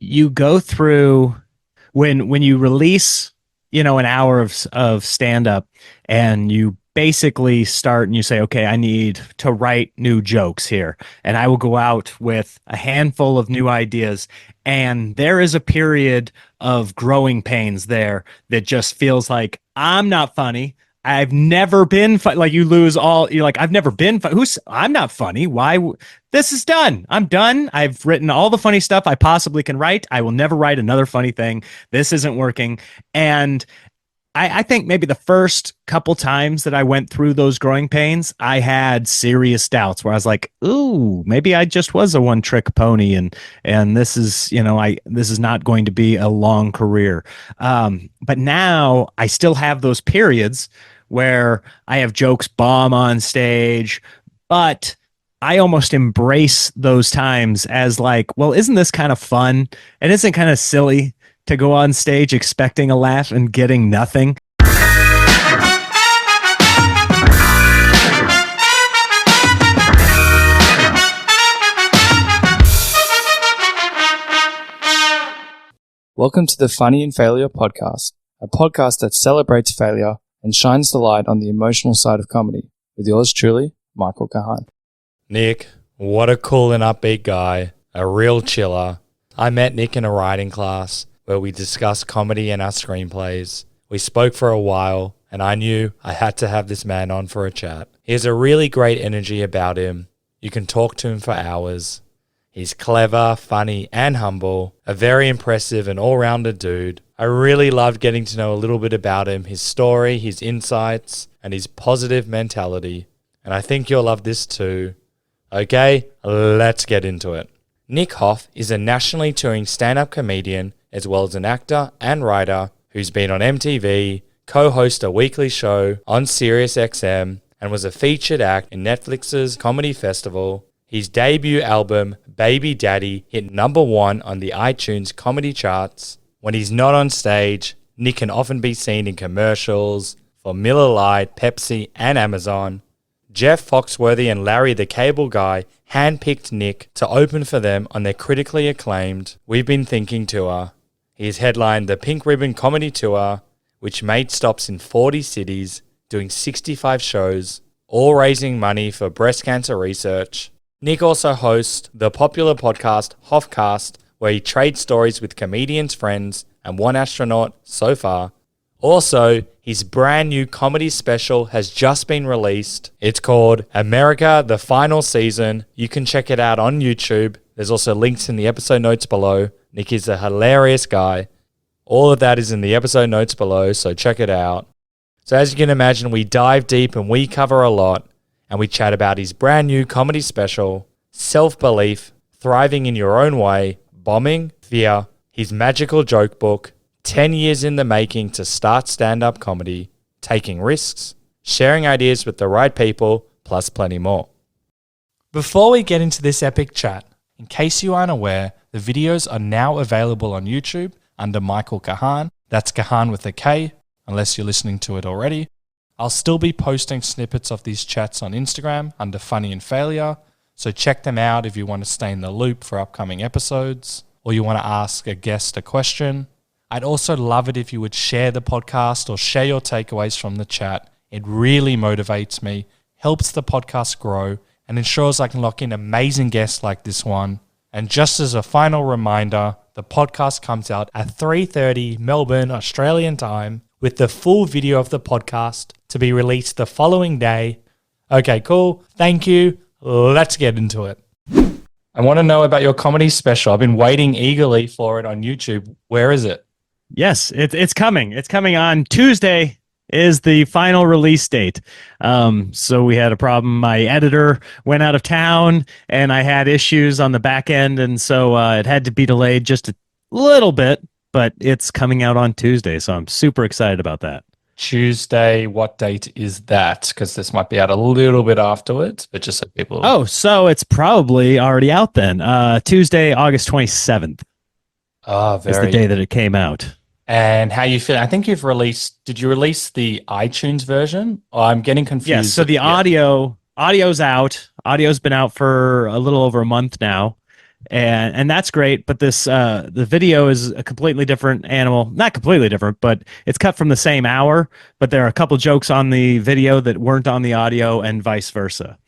you go through when you release, an hour of stand up, and you basically start and you say, okay, I need to write new jokes here. And I will go out with a handful of new ideas. And there is a period of growing pains there that just feels like I'm not funny. I've never been like you lose all. You're like, I've never been I'm not funny. This is done. I'm done. I've written all the funny stuff I possibly can write. I will never write another funny thing. This isn't working. And I think maybe the first couple times that I went through those growing pains, I had serious doubts where I was like, "Ooh, maybe I just was a one-trick pony, and this is, this is not going to be a long career." But now I still have those periods where I have jokes bomb on stage, but I almost embrace those times as like, well, isn't this kind of fun? And isn't it kind of silly to go on stage expecting a laugh and getting nothing? Welcome to the Funny in Failure podcast, a podcast that celebrates failure and shines the light on the emotional side of comedy, with yours truly, Michael Kahan. Nick, what a cool and upbeat guy, a real chiller. I met Nick in a writing class where we discussed comedy and our screenplays. We spoke for a while, and I knew I had to have this man on for a chat. He has a really great energy about him. You can talk to him for hours. He's clever, funny, and humble, a very impressive and all-rounded dude. I really loved getting to know a little bit about him, his story, his insights, and his positive mentality. And I think you'll love this too. Okay, let's get into it. Nick Hoff is a nationally touring stand-up comedian as well as an actor and writer who's been on MTV, co-host a weekly show on SiriusXM, and was a featured act in Netflix's Comedy Festival. His debut album, Baby Daddy, hit #1 on the iTunes comedy charts. When he's not on stage, Nick can often be seen in commercials for Miller Lite, Pepsi, and Amazon. Jeff Foxworthy and Larry the Cable Guy handpicked Nick to open for them on their critically acclaimed We've Been Thinking tour. He has headlined the Pink Ribbon Comedy Tour, which made stops in 40 cities, doing 65 shows, all raising money for breast cancer research. Nick also hosts the popular podcast Hoffcast, where he trades stories with comedians' friends and one astronaut so far. Also, his brand new comedy special has just been released. It's called America, the Final Season. You can check it out on YouTube. There's also links in the episode notes below. Nick is a hilarious guy. All of that is in the episode notes below, so check it out. So as you can imagine, we dive deep and we cover a lot. And we chat about his brand new comedy special, self-belief, thriving in your own way, bombing, fear, his magical joke book, 10 years in the making to start stand-up comedy, taking risks, sharing ideas with the right people, plus plenty more. Before we get into this epic chat, in case you aren't aware, the videos are now available on YouTube under Michael Kahan. That's Kahan with a K, unless you're listening to it already. I'll still be posting snippets of these chats on Instagram under Funny and Failure, so check them out if you want to stay in the loop for upcoming episodes, or you want to ask a guest a question. I'd also love it if you would share the podcast or share your takeaways from the chat. It really motivates me, helps the podcast grow, and ensures I can lock in amazing guests like this one. And just as a final reminder, the podcast comes out at 3:30 Melbourne, Australian time, with the full video of the podcast to be released the following day. Okay, cool. Thank you. Let's get into it. I want to know about your comedy special. I've been waiting eagerly for it on YouTube. Where is it? Yes, it's coming. It's coming on Tuesday is the final release date. So we had a problem. My editor went out of town and I had issues on the back end. And so it had to be delayed just a little bit, but it's coming out on Tuesday. So I'm super excited about that. Tuesday, what date is that? Because this might be out a little bit afterwards, but just so people... Oh, so it's probably already out then. Tuesday, August 27th is the day that it came out. And how you feel? I think you've released... Did you release the iTunes version? Oh, I'm getting confused. Yes, so the audio's out. Audio's been out for a little over a month now. and that's great. But this the video is a completely different animal, not completely different, but it's cut from the same hour. But there are a couple jokes on the video that weren't on the audio, and vice versa.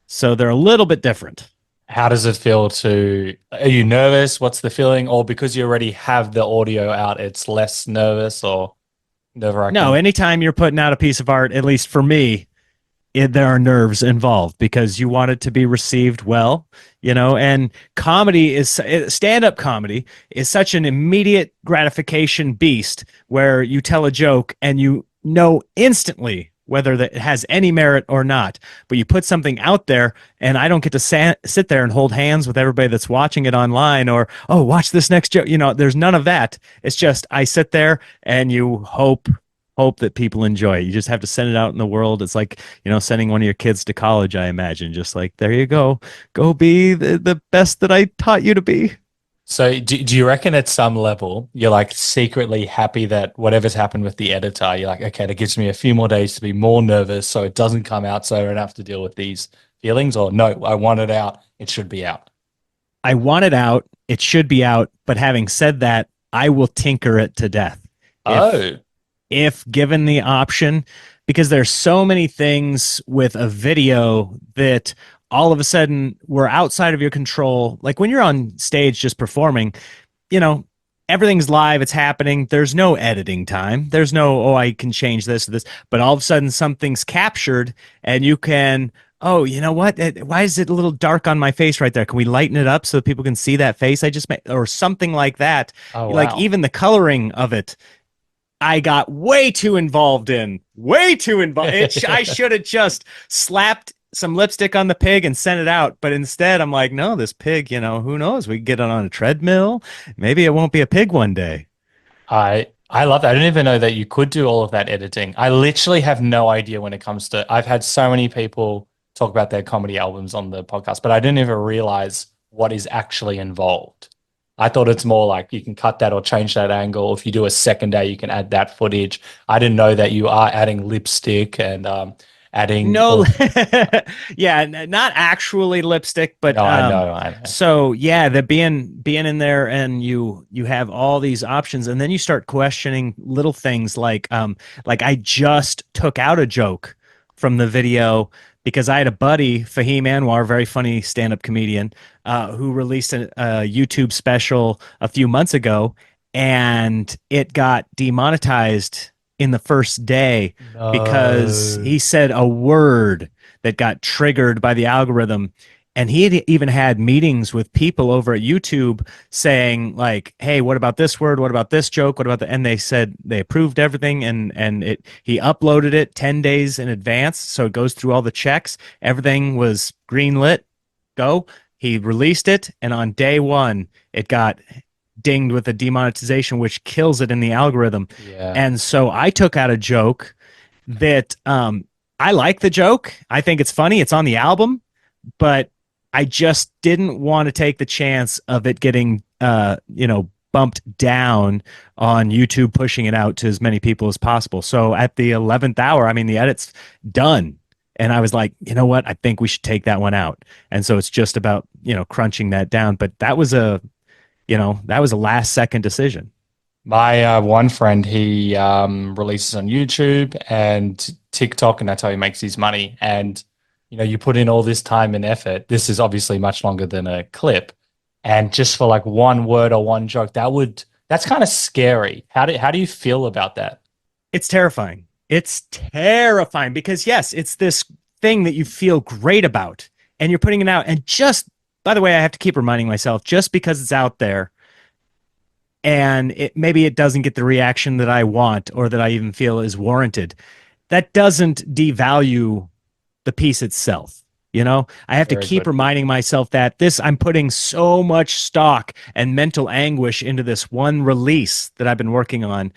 So they're a little bit different. How does it feel to, are you nervous? What's the feeling? Or because you already have the audio out, it's less nervous or nerve No, wracking? anytime you're putting out a piece of art, at least for me, there are nerves involved because you want it to be received well, and comedy is stand-up comedy is such an immediate gratification beast where you tell a joke and you know instantly whether that it has any merit or not, but you put something out there and I don't get to sit there and hold hands with everybody that's watching it online or, oh, watch this next joke. There's none of that. It's just I sit there and you hope that people enjoy it. You just have to send it out in the world. It's like, sending one of your kids to college, I imagine. Just like, there you go. Go be the best that I taught you to be. So do you reckon at some level you're like secretly happy that whatever's happened with the editor, you're like, okay, that gives me a few more days to be more nervous so it doesn't come out so I don't have to deal with these feelings? Or no, I want it out. It should be out. I want it out. It should be out. But having said that, I will tinker it to death. Oh, If given the option, because there's so many things with a video that all of a sudden were outside of your control. Like when you're on stage just performing, you know, everything's live, it's happening. There's no editing time. There's no, oh, I can change this or this. But all of a sudden something's captured and you can, oh, you know what? Why is it a little dark on my face right there? Can we lighten it up so that people can see that face I just made or something like that? oh Like wow. even the coloring of it I got way too involved in. Way too involved. I should have just slapped some lipstick on the pig and sent it out. But instead, I'm like, no, this pig, who knows? We can get it on a treadmill. Maybe it won't be a pig one day. I love that. I didn't even know that you could do all of that editing. I literally have no idea when it comes to, I've had so many people talk about their comedy albums on the podcast, but I didn't even realize what is actually involved. I thought it's more like you can cut that or change that angle. If you do a second day, you can add that footage. I didn't know that you are adding lipstick and adding No, all. yeah, not actually lipstick, but No, I know, I know. so yeah, the being in there and you have all these options, and then you start questioning little things like I just took out a joke from the video because I had a buddy, Fahim Anwar, very funny stand-up comedian, who released a YouTube special a few months ago, and it got demonetized in the first day because No. he said a word that got triggered by the algorithm. And he had even had meetings with people over at YouTube saying, like, hey, what about this word? What about this joke? What about the and they said they approved everything and he uploaded it 10 days in advance. So it goes through all the checks. Everything was green lit, go. He released it, and on day one, it got dinged with a demonetization, which kills it in the algorithm. Yeah. And so I took out a joke that I like the joke. I think it's funny. It's on the album, but I just didn't want to take the chance of it getting, bumped down on YouTube, pushing it out to as many people as possible. So at the 11th hour, I mean, the edit's done. And I was like, you know what? I think we should take that one out. And so it's just about, crunching that down. But that was a last second decision. My one friend, he releases on YouTube and TikTok, and that's how he makes his money. And you put in all this time and effort. This is obviously much longer than a clip, and just for like one word or one joke, that's kind of scary. How do you feel about that? It's terrifying. It's terrifying because, yes, it's this thing that you feel great about and you're putting it out. And just, by the way, I have to keep reminding myself just because it's out there and maybe it doesn't get the reaction that I want or that I even feel is warranted, that doesn't devalue the piece itself. I have to Very keep good. reminding myself that I'm putting so much stock and mental anguish into this one release that I've been working on.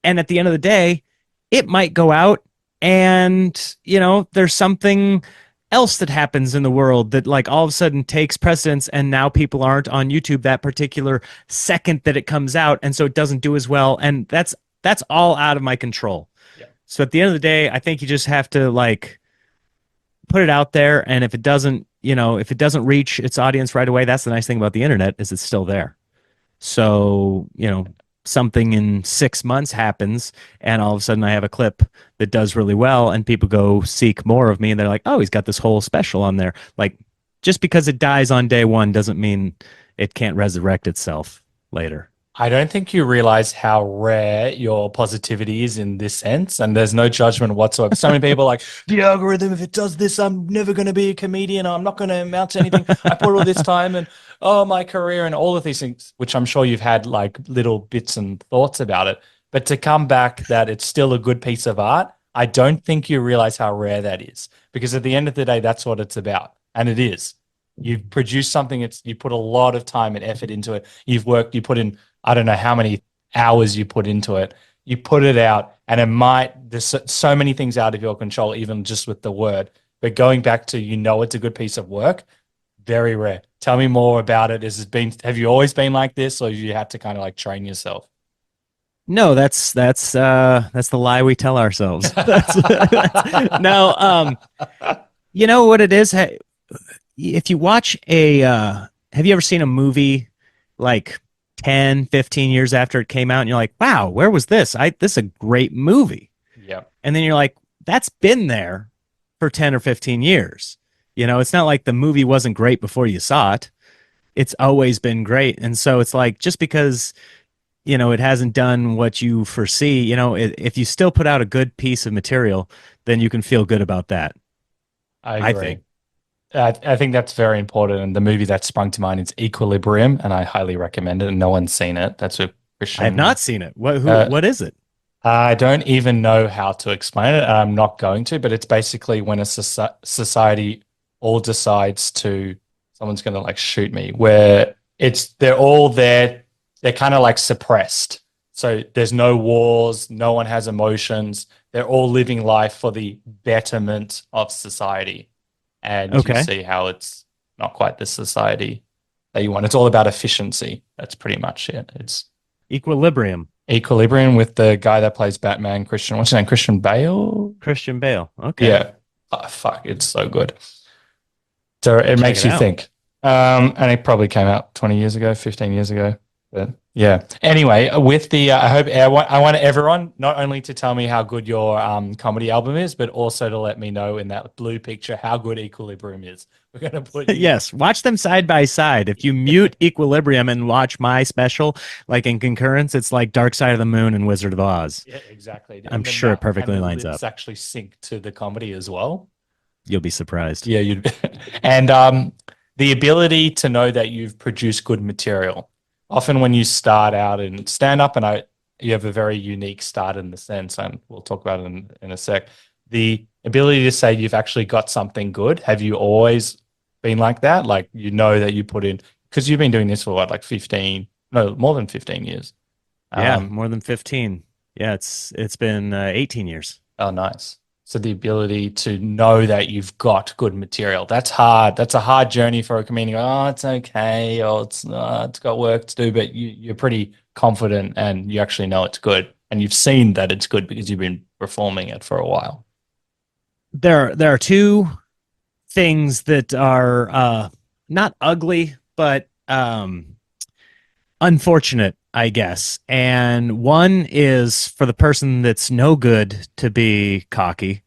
And at the end of the day, it might go out and, there's something else that happens in the world that like all of a sudden takes precedence and now people aren't on YouTube that particular second that it comes out. And so it doesn't do as well. And that's all out of my control. Yeah. So at the end of the day, I think you just have to like put it out there, and if it doesn't, if it doesn't reach its audience right away, that's the nice thing about the internet is it's still there. So, something in 6 months happens, and all of a sudden I have a clip that does really well, and people go seek more of me, and they're like, oh, he's got this whole special on there. Like, just because it dies on day one doesn't mean it can't resurrect itself later. I don't think you realize how rare your positivity is in this sense, and there's no judgment whatsoever. So many people are like, the algorithm, if it does this, I'm never going to be a comedian. I'm not going to amount to anything. I put all this time and, oh, my career and all of these things, which I'm sure you've had like little bits and thoughts about it. But to come back that it's still a good piece of art, I don't think you realize how rare that is, because at the end of the day, that's what it's about. And it is. You've produced something, you put a lot of time and effort into it. You've worked, you put in, I don't know how many hours you put into it. You put it out, and there's so many things out of your control, even just with the word. But going back to, it's a good piece of work, very rare. Tell me more about it. Have you always been like this, or you had to kind of like train yourself? No, that's the lie we tell ourselves. No, you know what it is? If you watch have you ever seen a movie like 10, 15 years after it came out and you're like, wow, where was this? This is a great movie. Yeah. And then you're like, that's been there for 10 or 15 years. It's not like the movie wasn't great before you saw it. It's always been great. And so it's like, just because, it hasn't done what you foresee, if you still put out a good piece of material, then you can feel good about that. I agree. think. I think that's very important. And the movie that sprung to mind is Equilibrium, and I highly recommend it. And no one's seen it. That's with Christian. I have not seen it. What is it? I don't even know how to explain it, and I'm not going to. But it's basically when a society all decides someone's going to like shoot me, where they're all there. They're kind of like suppressed. So there's no wars. No one has emotions. They're all living life for the betterment of society. And you see how it's not quite the society that you want. It's all about efficiency. That's pretty much it. It's Equilibrium. Equilibrium with the guy that plays Batman, what's his name? Christian Bale? Christian Bale. Okay. Yeah. Oh, fuck. It's so good. So it makes you out. think. And it probably came out 20 years ago, 15 years ago. But yeah. Anyway, with the, I want everyone not only to tell me how good your comedy album is, but also to let me know in that blue picture how good Equilibrium is. We're going to put yes, watch them side by side. If you mute Equilibrium and watch my special, like in concurrence, it's like Dark Side of the Moon and Wizard of Oz. Yeah, exactly. I'm sure it perfectly lines up. It's actually sync to the comedy as well. You'll be surprised. Yeah, and the ability to know that you've produced good material. Often when you start out in stand-up, and you have a very unique start in the sense, and we'll talk about it in a sec, the ability to say you've actually got something good. Have you always been like that? Like, that you put in, because you've been doing this for what, like 15, no, more than 15 years. Yeah, more than 15. Yeah, it's been 18 years. Oh, nice. So the ability to know that you've got good material, that's hard. That's a hard journey for a comedian. Oh, it's okay. Or it's got work to do, but you're pretty confident and you actually know it's good. And you've seen that it's good because you've been performing it for a while. There are two things that are not ugly, but unfortunate, I guess. And one is for the person that's no good to be cocky.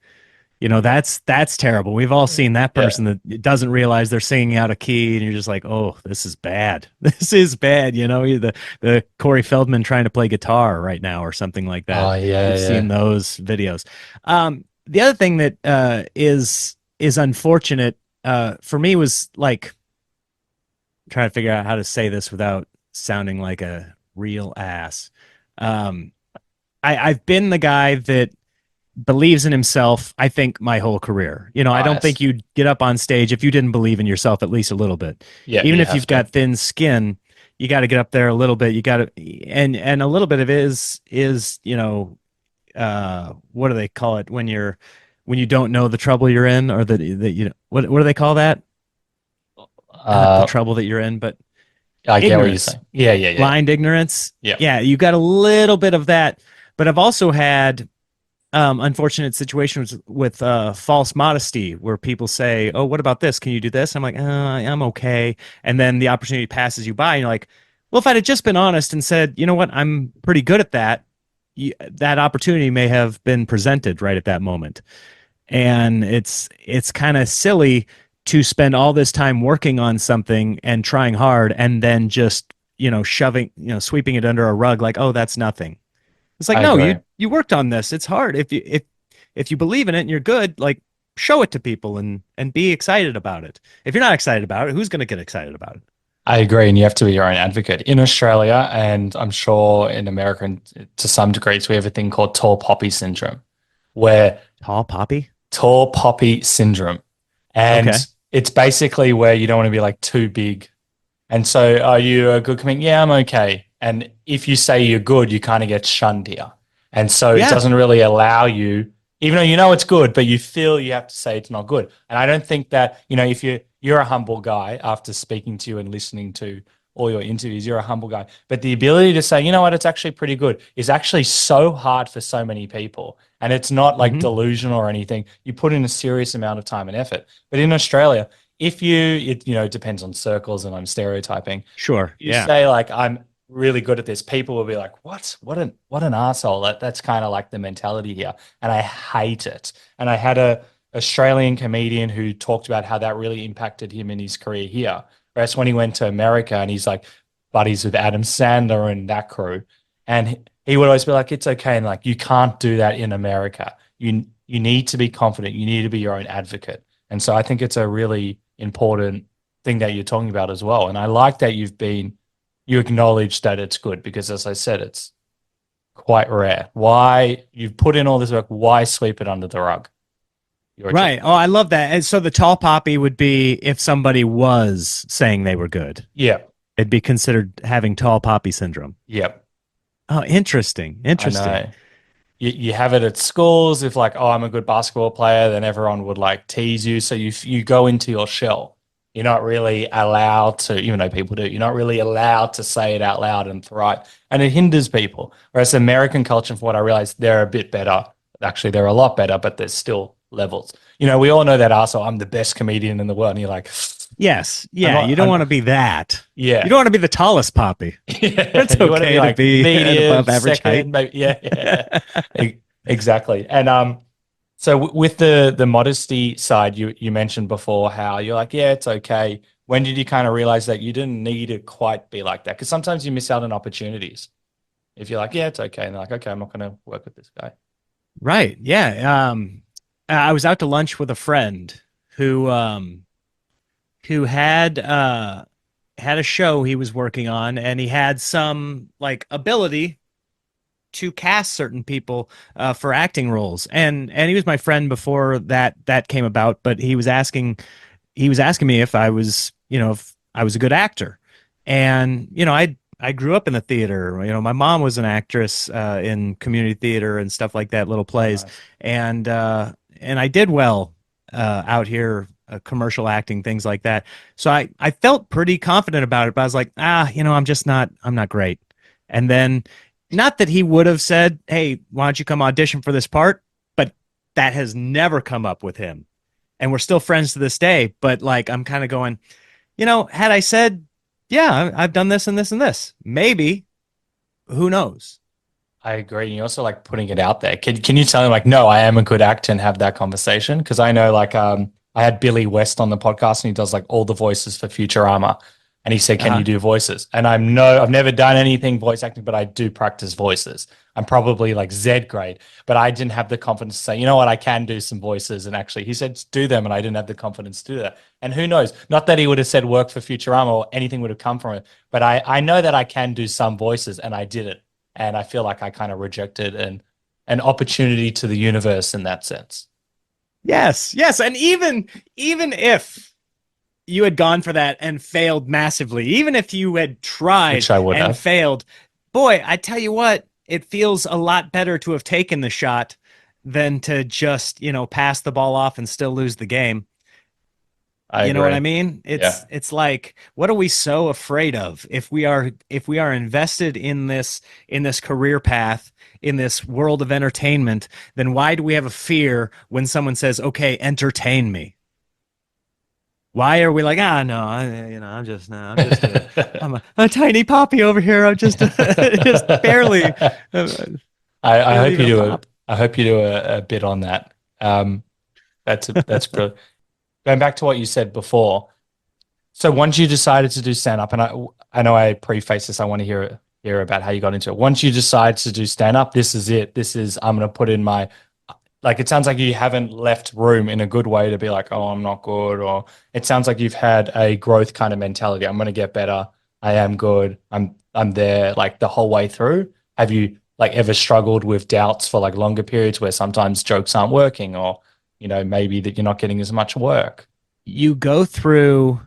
That's terrible. We've all seen that person that doesn't realize they're singing out of key, and you're just like, oh, this is bad. This is bad. The Corey Feldman trying to play guitar right now or something like that. Oh, yeah. We've seen those videos. The other thing that is unfortunate for me was like trying to figure out how to say this without sounding like a real ass. I've been the guy that believes in himself, I think, my whole career. I don't think you'd get up on stage if you didn't believe in yourself at least a little bit. Yeah, even if you've got thin skin, you got to get up there a little bit. You got to, and a little bit of it is what do they call it when you don't know the trouble you're in, or what do they call that? The trouble that you're in, but I get what you're saying. Yeah. Blind ignorance. Yeah. Yeah. You got a little bit of that, but I've also had unfortunate situations with false modesty where people say, "Oh, what about this? Can you do this?" I'm like, "I'm okay." And then the opportunity passes you by, and you're like, "Well, if I'd have just been honest and said, you know what, I'm pretty good at that," that opportunity may have been presented right at that moment. And it's kind of silly to spend all this time working on something and trying hard, and then just shoving, sweeping it under a rug like, "Oh, that's nothing." It's like, I no, agree. you worked on this. It's hard. If you believe in it and you're good, like, show it to people and be excited about it. If you're not excited about it, who's going to get excited about it? I agree, and you have to be your own advocate. In Australia, and I'm sure in America and to some degrees, we have a thing called tall poppy syndrome, where Tall poppy? tall poppy syndrome. And Okay. it's basically where you don't want to be like too big. And so, are you a good comedian? Yeah, I'm okay. And if you say you're good, you kind of get shunned here. And so it Yeah. doesn't really allow you, even though you know it's good, but you feel you have to say it's not good. And I don't think that, if you're a humble guy after speaking to you and listening to all your interviews, you're a humble guy. But the ability to say, you know what, it's actually pretty good is actually so hard for so many people. And it's not like Hmm. delusional or anything. You put in a serious amount of time and effort. But in Australia, if it depends on circles and I'm stereotyping. Sure. You Yeah. say like I'm really good at this, people will be like, what an asshole. That's kind of like the mentality here. And I hate it. And I had a Australian comedian who talked about how that really impacted him in his career here. Whereas when he went to America and he's like buddies with Adam Sandler and that crew, and he would always be like, it's okay. And like, you can't do that in America. You need to be confident. You need to be your own advocate. And so I think it's a really important thing that you're talking about as well. And I like that you acknowledge that it's good because, as I said, it's quite rare. Why you've put in all this work? Why sweep it under the rug? You're a Right. Oh, I love that. And so the tall poppy would be if somebody was saying they were good. Yeah, It'd be considered having tall poppy syndrome. yeah. Oh, interesting. I Interesting. know. You have it at schools. If like, oh, I'm a good basketball player, then everyone would like tease you. So you go into your shell. You're not really allowed to, even though people do. You're not really allowed to say it out loud and thrive, and it hinders people. Whereas American culture, from what I realized, they're a bit better. Actually, they're a lot better, but there's still levels. We all know that arsehole, I'm the best comedian in the world, and you're like, Yes. I'm Yeah. not. You don't want to be that. You Yeah, don't want to be the tallest poppy. yeah. It's You want to be okay to like be an medium, above average height. second, maybe. Yeah, yeah. Exactly. And so with the modesty side, you mentioned before how you're like, yeah, it's okay. When did you kind of realize that you didn't need to quite be like that? Because sometimes you miss out on opportunities. If you're like, yeah, it's okay, and they're like, okay, I'm not going to work with this guy. Right. Yeah. I was out to lunch with a friend who who had a show he was working on, and he had some like ability to cast certain people for acting roles. And he was my friend before that came about, but he was asking me if I was, if I was a good actor. And, I grew up in the theater. My mom was an actress in community theater and stuff like that, little Oh, plays. nice. And I did well out here, commercial acting, things like that. So I felt pretty confident about it, but I was like, I'm not great. And then, not that he would have said, "Hey, why don't you come audition for this part?" But that has never come up with him, and we're still friends to this day. But like, I'm kind of going, had I said, "Yeah, I've done this and this and this," maybe, who knows? I agree. And you also like putting it out there. Can you tell him like, no, I am a good actor and have that conversation? Because I know like I had Billy West on the podcast and he does like all the voices for Futurama. And he said, can you Uh-huh. do voices? And I've never done anything voice acting, but I do practice voices. I'm probably like Z grade, but I didn't have the confidence to say, you know what, I can do some voices. And actually he said, do them. And I didn't have the confidence to do that. And who knows? Not that he would have said work for Futurama or anything would have come from it, but I know that I can do some voices and I did it. And I feel like I kind of rejected an opportunity to the universe in that sense. Yes, yes, and even if you had gone for that and failed massively, even if you had tried Which I would and have. failed, boy, I tell you what, it feels a lot better to have taken the shot than to just, pass the ball off and still lose the game. I You know what agree. I mean? Yeah. It's like, what are we so afraid of if we are invested in this career path, in this world of entertainment, then why do we have a fear when someone says, "Okay, entertain me"? Why are we like, ah, no, I'm just, no, I'm a tiny poppy over here. I'm just, just barely, I barely hope you even a do a pop. I hope you do a bit on that. That's brilliant. Going back to what you said before. So once you decided to do stand up, and I know I preface this, I want to hear about how you got into it. Once you decide to do stand up, this is it. This is I'm gonna put in my like it sounds like you haven't left room in a good way to be like, oh, I'm not good, or it sounds like you've had a growth kind of mentality. I'm gonna get better. I am good. I'm there like the whole way through. Have you like ever struggled with doubts for like longer periods where sometimes jokes aren't working, or maybe that you're not getting as much work? You go through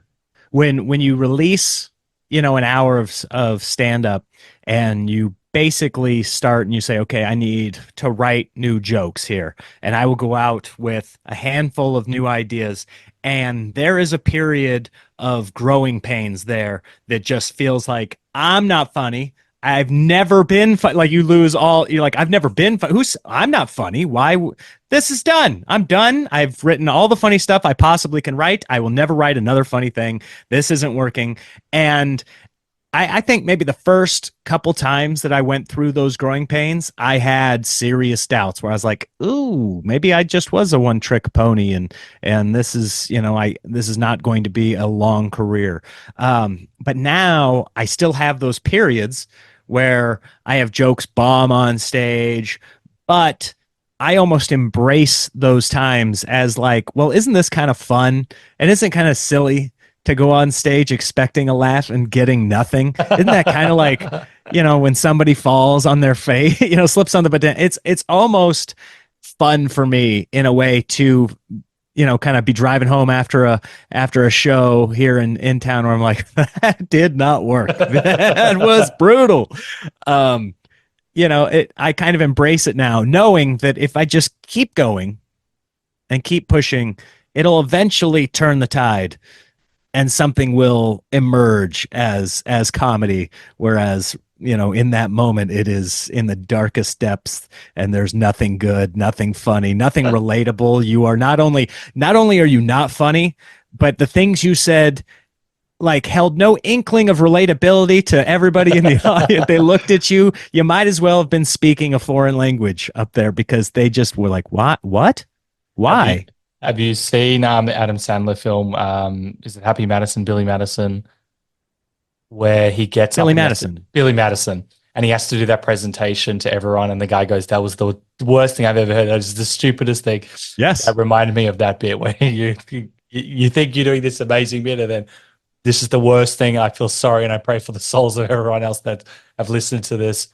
when you release, an hour of stand up and you basically start and you say, okay, I need to write new jokes here, and I will go out with a handful of new ideas, and there is a period of growing pains there that just feels like I'm not funny. I've never been like you lose all you're like I've never been who's I'm not funny. This is done. I'm done. I've written all the funny stuff I possibly can write. I will never write another funny thing. This isn't working. And I think maybe the first couple times that I went through those growing pains, I had serious doubts where I was like, "Ooh, maybe I just was a one trick pony, and this is, this is not going to be a long career." But now I still have those periods where I have jokes bomb on stage, but I almost embrace those times as like, well, isn't this kind of fun? And isn't it kind of silly to go on stage expecting a laugh and getting nothing? Isn't that kind of like, when somebody falls on their face, slips on the banana? It's almost fun for me in a way to, kind of be driving home after a show here in town where I'm like, that did not work. That was brutal. Um, I kind of embrace it now, knowing that if I just keep going and keep pushing, it'll eventually turn the tide and something will emerge as comedy. Whereas, in that moment it is in the darkest depths and there's nothing good, nothing funny, nothing relatable. You are not only are you not funny, but the things you said like held no inkling of relatability to everybody in the audience. They looked at you. You might as well have been speaking a foreign language up there because they just were like, what? Have you Why? have you seen the Adam Sandler film? Is it Happy Madison, Billy Madison, where he gets up Billy and he has to Madison. Billy Madison, and he has to do that presentation to everyone, and the guy goes, "That was the worst thing I've ever heard. That was the stupidest thing." That Yes. reminded me of that bit where you think you're doing this amazing bit, and then this is the worst thing. I feel sorry, and I pray for the souls of everyone else that have listened to this.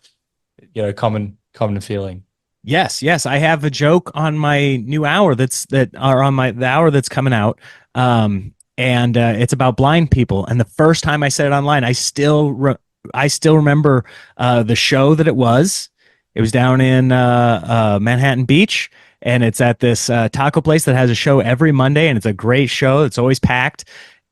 Common feeling. Yes. I have a joke on my new hour that are on the hour that's coming out. And it's about blind people. And the first time I said it online, I still remember the show that it was. It was down in Manhattan Beach, and it's at this taco place that has a show every Monday, and it's a great show. It's always packed.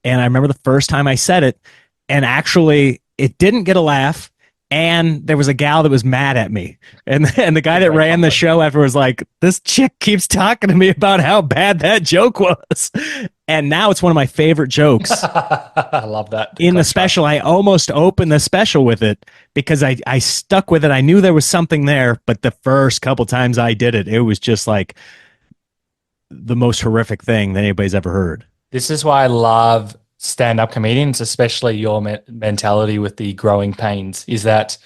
And I remember the first time I said it, and actually it didn't get a laugh. And there was a gal that was mad at me. And the guy that Great ran the combo. show after was like, this chick keeps talking to me about how bad that joke was. And now it's one of my favorite jokes I love that. The in the contrast. special. I almost opened the special with it because I stuck with it. I knew there was something there, but the first couple times I did it, it was just like the most horrific thing that anybody's ever heard. This is why I love stand-up comedians, especially your mentality with the growing pains, is that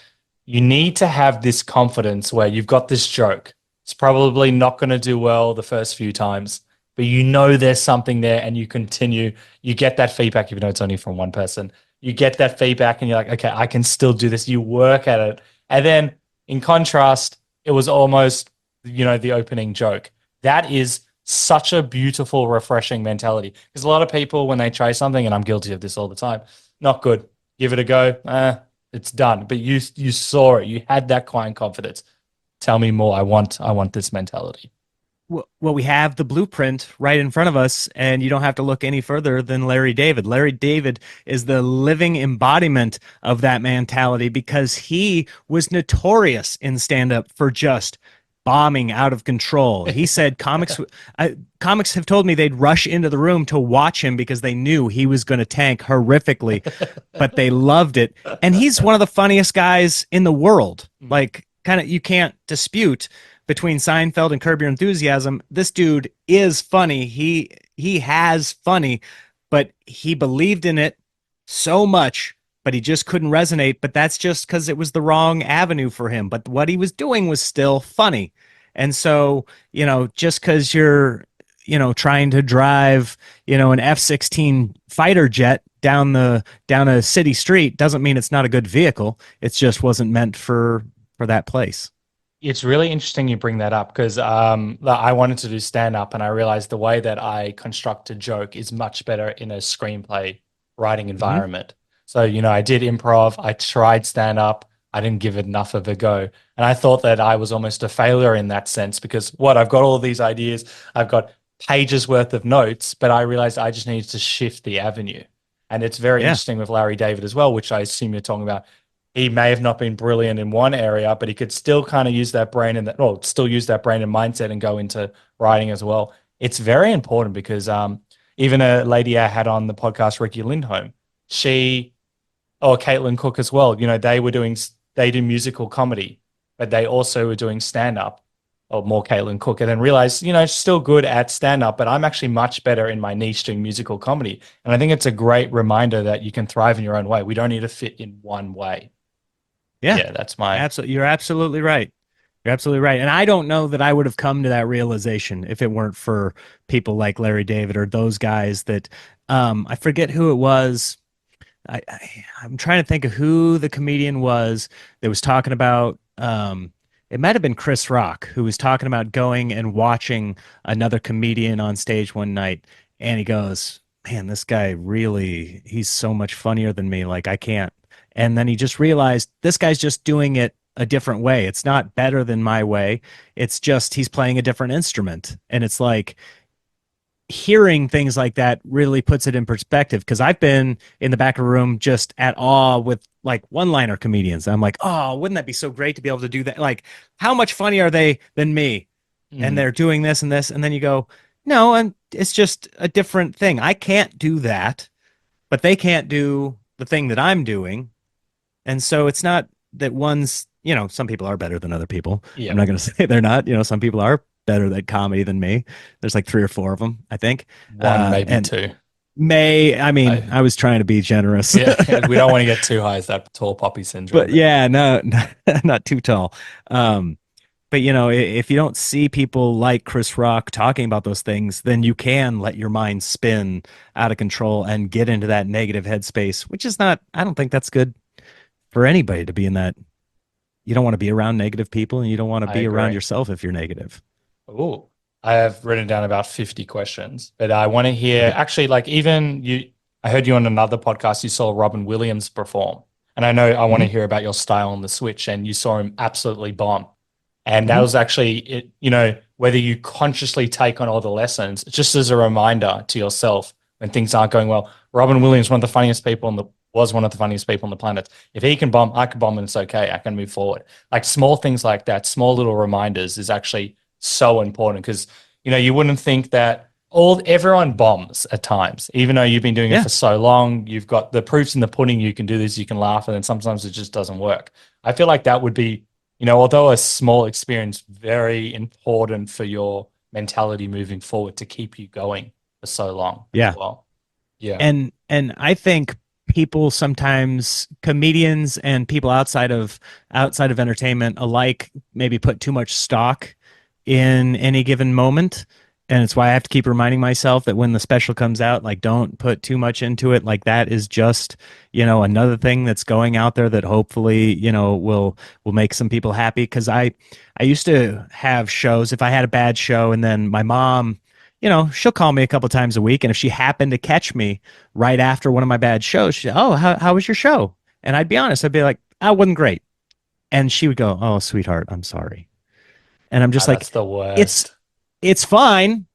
you need to have this confidence where you've got this joke. It's probably not going to do well the first few times, but you know there's something there and you continue. You get that feedback, even though it's only from one person. You get that feedback and you're like, okay, I can still do this. You work at it. And then in contrast, it was almost, the opening joke. That is such a beautiful, refreshing mentality. Because a lot of people, when they try something, and I'm guilty of this all the time, not good. Give it a go. It's done. But you saw it. You had that quiet confidence. Tell me more. I want this mentality. Well, we have the blueprint right in front of us, and you don't have to look any further than Larry David. Larry David is the living embodiment of that mentality because he was notorious in stand up for just bombing out of control. He said comics have told me they'd rush into the room to watch him because they knew he was going to tank horrifically, but they loved it. And he's one of the funniest guys in the world. Like, kind of, you can't dispute between Seinfeld and Curb Your Enthusiasm. This dude is funny. He has funny, but he believed in it so much, but he just couldn't resonate. But that's just because it was the wrong avenue for him. But what he was doing was still funny. And so, just because you're, trying to drive, an F-16 fighter jet down a city street doesn't mean it's not a good vehicle. It just wasn't meant for that place. It's really interesting you bring that up because I wanted to do stand up and I realized the way that I construct a joke is much better in a screenplay writing Mm-hmm. environment. So, I did improv, I tried stand up, I didn't give it enough of a go. And I thought that I was almost a failure in that sense because I've got all these ideas, I've got pages worth of notes, but I realized I just needed to shift the avenue. And it's very Yeah. interesting with Larry David as well, which I assume you're talking about. He may have not been brilliant in one area, but he could still kind of use that brain and still use that brain and mindset and go into writing as well. It's very important because even a lady I had on the podcast, Ricky Lindholm, Caitlin Cook as well. They do musical comedy, but they also were doing stand up, or more Caitlin Cook, and then realized, still good at stand up, but I'm actually much better in my niche doing musical comedy. And I think it's a great reminder that you can thrive in your own way. We don't need to fit in one way. Yeah. Yeah, that's my. Absolutely. You're absolutely right. You're absolutely right. And I don't know that I would have come to that realization if it weren't for people like Larry David or those guys that I forget who it was. I'm trying to think of who the comedian was that was talking about it might have been Chris Rock who was talking about going and watching another comedian on stage one night, and he goes, "Man, this guy really, he's so much funnier than me. Like, I can't." And then he just realized this guy's just doing it a different way. It's not better than my way. It's just he's playing a different instrument. And it's like hearing things like that really puts it in perspective because I've been in the back of a room just at awe with like one-liner comedians. I'm like, oh, wouldn't that be so great to be able to do that? Like, how much funny are they than me? And Mm, they're doing this and this, and then you go, no, and it's just a different thing. I can't do that, but they can't do the thing that I'm doing. And so it's not that one's, some people are better than other people. I'm yeah, not going to say they're not. Some people are better at comedy than me. There's like three or four of them, I think. one maybe And two. I mean, I, I was trying to be generous, yeah, we don't want to get too high as that tall poppy syndrome. but But yeah, no, not too tall. But if you don't see people like Chris Rock talking about those things, then you can let your mind spin out of control and get into that negative headspace, which is not, I don't think that's good for anybody to be in that. You don't want to be around negative people and you don't want to I be around agree. yourself if you're negative. Oh, I have written down about 50 questions, but I want to hear Okay. actually, like, even you, I heard you on another podcast, you saw Robin Williams perform. And I know I want to Hmm. hear about your style on the Switch, and you saw him absolutely bomb. And that Hmm. was actually it, whether you consciously take on all the lessons, just as a reminder to yourself when things aren't going well. Robin Williams, one of the funniest people on the was one of the funniest people on the planet. If he can bomb, I can bomb and it's okay. I can move forward. Like small things like that, small little reminders is actually so important because you wouldn't think that all everyone bombs at times, even though you've been doing it Yeah. for so long. You've got the proofs in the pudding. You can do this, you can laugh, and then sometimes it just doesn't work. I feel like that would be although a small experience, very important for your mentality moving forward to keep you going for so long as Yeah. well. Yeah, And I think people sometimes comedians and people outside of entertainment alike maybe put too much stock in any given moment. And it's why I have to keep reminding myself that when the special comes out, like don't put too much into it. Like that is just, another thing that's going out there that hopefully, will make some people happy. Cause I used to have shows if I had a bad show and then my mom, she'll call me a couple times a week. And if she happened to catch me right after one of my bad shows, she'd, oh, how was your show? And I'd be honest, I'd be like, I wasn't great. And she would go, oh, sweetheart, I'm sorry. And I'm just like, that's the it's worst. it's fine.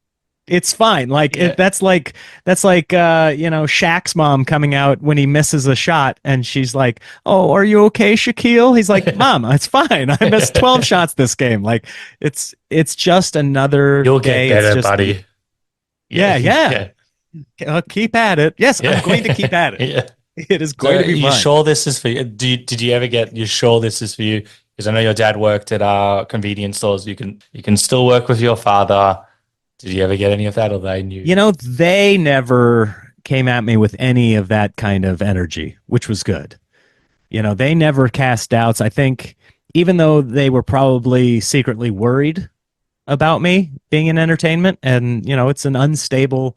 It's fine. Like Yeah. that's like Shaq's mom coming out when he misses a shot and she's like, "Oh, are you okay, Shaquille?" He's like, "Mom, it's fine. I missed 12 shots this game." Like it's just another You'll get day. It's better, just buddy. yeah, yeah. Yeah. Keep at it. Yes, I'm Yeah. going to keep at it. Yeah. It is going So to be you fun. sure this is for you? Did you ever get you sure this is for you? Because I know your dad worked at convenience stores. You can still work with your father. Did you ever get any of that, or they knew? They never came at me with any of that kind of energy, which was good. They never cast doubts. I think even though they were probably secretly worried about me being in entertainment, and it's an unstable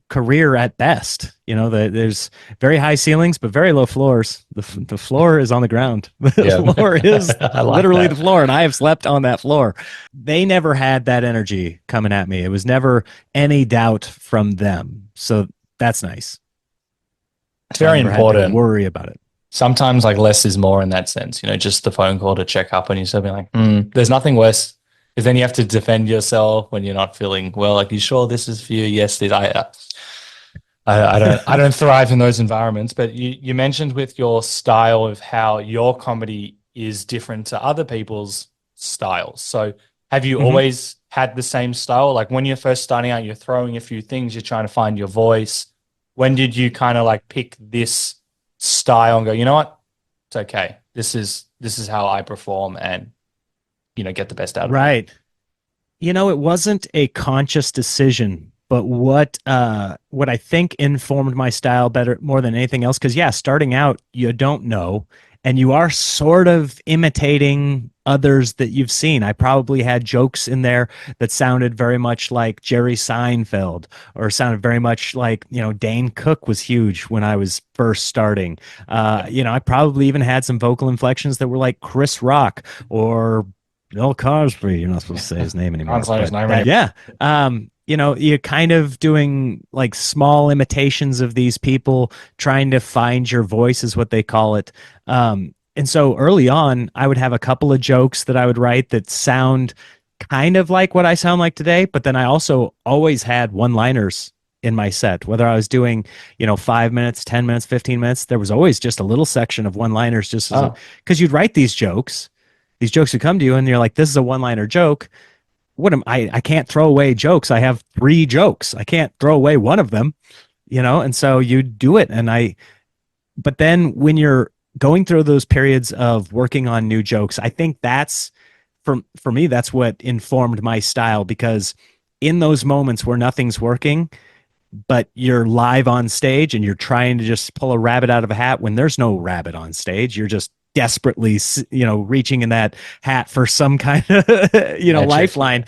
career at best. There's very high ceilings but very low floors. The floor is on the ground. The Yeah. floor is I like literally that. the floor, and I have slept on that floor. They never had that energy coming at me. It was never any doubt from them. So that's nice. It's So I very never had to important. worry about it. Sometimes like less is more in that sense, just the phone call to check up and you still be like, there's nothing worse because then you have to defend yourself when you're not feeling well. Like, you sure this is for you? Yes, this I don't thrive in those environments. But you mentioned with your style of how your comedy is different to other people's styles. So have you Mhm. always had the same style? Like when you're first starting out, you're throwing a few things, you're trying to find your voice. When did you kind of like pick this style and go, you know what? It's okay. This is how I perform and get the best out of me. Right. It wasn't a conscious decision, but what I think informed my style better more than anything else, because yeah, starting out, you don't know, and you are sort of imitating others that you've seen. I probably had jokes in there that sounded very much like Jerry Seinfeld, or sounded very much like, Dane Cook was huge when I was first starting. Yeah. I probably even had some vocal inflections that were like Chris Rock or Bill Cosby. You're not supposed to say his name Can't anymore, say his but name that, anymore. yeah. You're kind of doing like small imitations of these people, trying to find your voice, is what they call it. And so early on, I would have a couple of jokes that I would write that sound kind of like what I sound like today, but then I also always had one-liners in my set, whether I was doing, 5 minutes, 10 minutes, 15 minutes, there was always just a little section of one-liners just as Oh, because you'd write these jokes would come to you and you're like, this is a one-liner joke. What am I can't throw away jokes. I have three jokes. I can't throw away one of them, and so you do it. But then when you're going through those periods of working on new jokes, I think that's for me, that's what informed my style, because in those moments where nothing's working, but you're live on stage and you're trying to just pull a rabbit out of a hat when there's no rabbit on stage, you're just desperately, reaching in that hat for some kind of, magic. lifeline.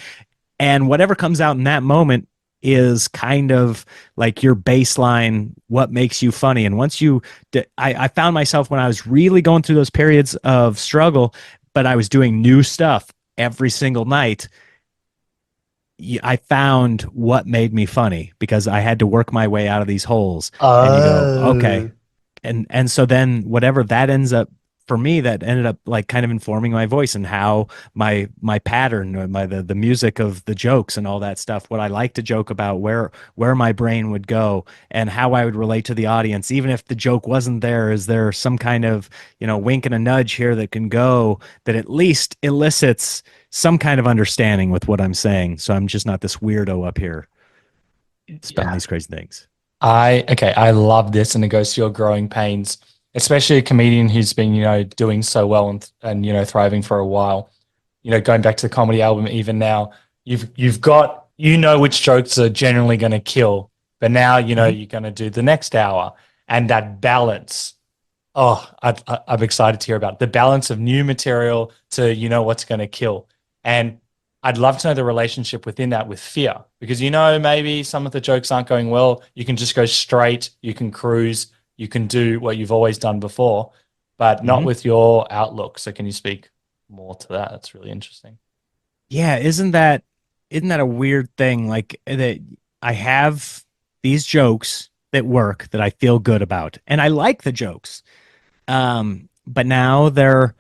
And whatever comes out in that moment is kind of like your baseline, what makes you funny. And once I found myself when I was really going through those periods of struggle, but I was doing new stuff every single night. I found what made me funny because I had to work my way out of these holes. And you go, okay. Oh. And so then whatever that ends up for me, that ended up like kind of informing my voice and how my pattern, the music of the jokes and all that stuff, what I like to joke about, where my brain would go and how I would relate to the audience. Even if the joke wasn't there, is there some kind of, wink and a nudge here that can go that at least elicits some kind of understanding with what I'm saying. So I'm just not this weirdo up here spelling Yeah. these crazy things. I love this, and it goes to your growing pains, especially a comedian who's been, doing so well and thriving for a while. Going back to the comedy album, even now, you've got which jokes are generally going to kill, but now Mhm. you're going to do the next hour, and that balance. Oh, I'm excited to hear about the balance of new material to what's going to kill, and I'd love to know the relationship within that with fear, because maybe some of the jokes aren't going well. You can just go straight, you can cruise, you can do what you've always done before, but not Mhm. with your outlook. So can you speak more to that? That's really interesting. Yeah, isn't that a weird thing? Like that I have these jokes that work that I feel good about. And I like the jokes. But now they're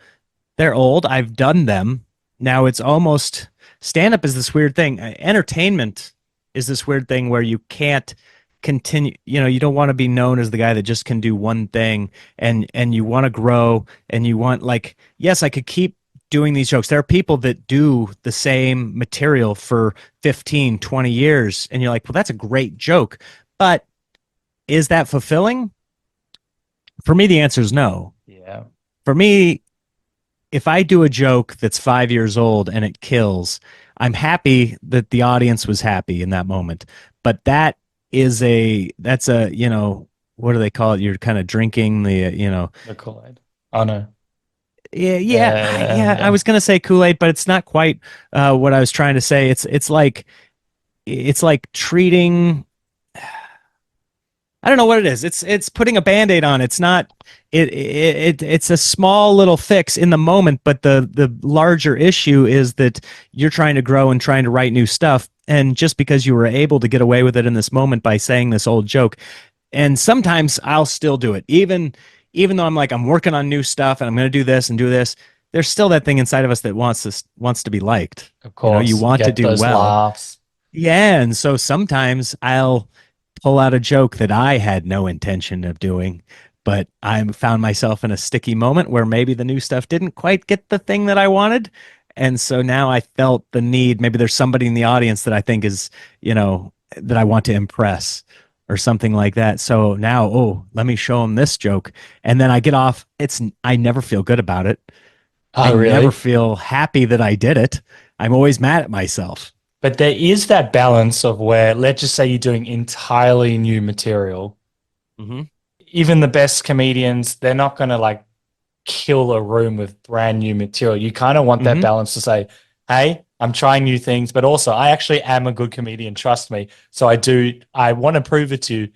old. I've done them. Now it's almost stand up is this weird thing. Entertainment is this weird thing where you can't continue, you don't want to be known as the guy that just can do one thing, and you want to grow, and you want, like, yes, I could keep doing these jokes. There are people that do the same material for 15, 20 years, and you're like, well, that's a great joke, but is that fulfilling? For me, the answer is no. Yeah. For me, if I do a joke that's 5 years old and it kills, I'm happy that the audience was happy in that moment. But that's a, what do they call it? You're kind of drinking The Kool-Aid. Oh no. yeah. I was gonna say Kool-Aid, but it's not quite what I was trying to say. It's like treating. I don't know what it is. It's putting a Band-Aid on. It's not it's a small little fix in the moment, but the larger issue is that you're trying to grow and trying to write new stuff. And just because you were able to get away with it in this moment by saying this old joke, and sometimes I'll still do it, even though I'm working on new stuff and I'm going to do this and do this. There's still that thing inside of us that wants to be liked. Of course. You want to Get do those well. laughs. Yeah, and so sometimes I'll pull out a joke that I had no intention of doing, but I found myself in a sticky moment where maybe the new stuff didn't quite get the thing that I wanted. And so now I felt the need, maybe there's somebody in the audience that I think is, that I want to impress or something like that. So now, let me show them this joke. And then I get off. I never feel good about it. Oh, I really? never feel happy that I did it. I'm always mad at myself. But there is that balance of where, let's just say you're doing entirely new material. Mm-hmm. Even the best comedians, they're not going to like kill a room with brand new material. You kind of want that balance to say, hey, I'm trying new things, but also I actually am a good comedian. Trust me. So I want to prove it to you,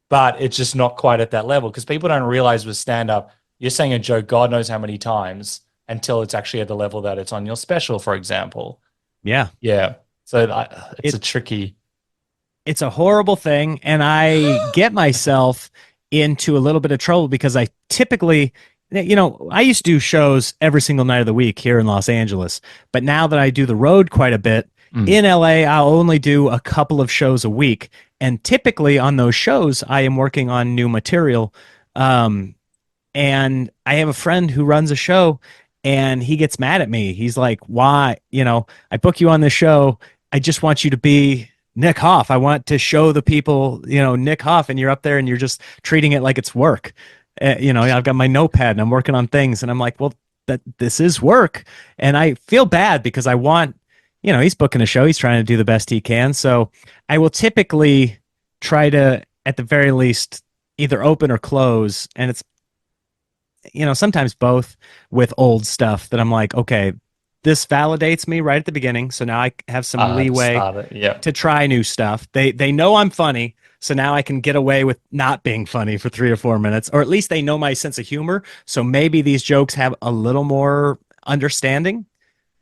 but it's just not quite at that level, because people don't realize with stand up, you're saying a joke God knows how many times until it's actually at the level that it's on your special, for example. Yeah. Yeah. So it's a horrible thing, and I get myself into a little bit of trouble because I typically, I used to do shows every single night of the week here in Los Angeles, but now that I do the road quite a bit in LA, I'll only do a couple of shows a week, and typically on those shows I am working on new material. And I have a friend who runs a show, and he gets mad at me. He's like, why? I book you on the show. I just want you to be Nick Hoff. I want to show the people, Nick Hoff, and you're up there and you're just treating it like it's work. I've got my notepad and I'm working on things, and I'm like, well, this is work. And I feel bad because I want, he's booking a show. He's trying to do the best he can. So I will typically try to, at the very least, either open or close. And it's, sometimes both, with old stuff that I'm like, okay, this validates me right at the beginning. So now I have some leeway to try new stuff. They know I'm funny. So now I can get away with not being funny for 3 or 4 minutes, or at least they know my sense of humor. So maybe these jokes have a little more understanding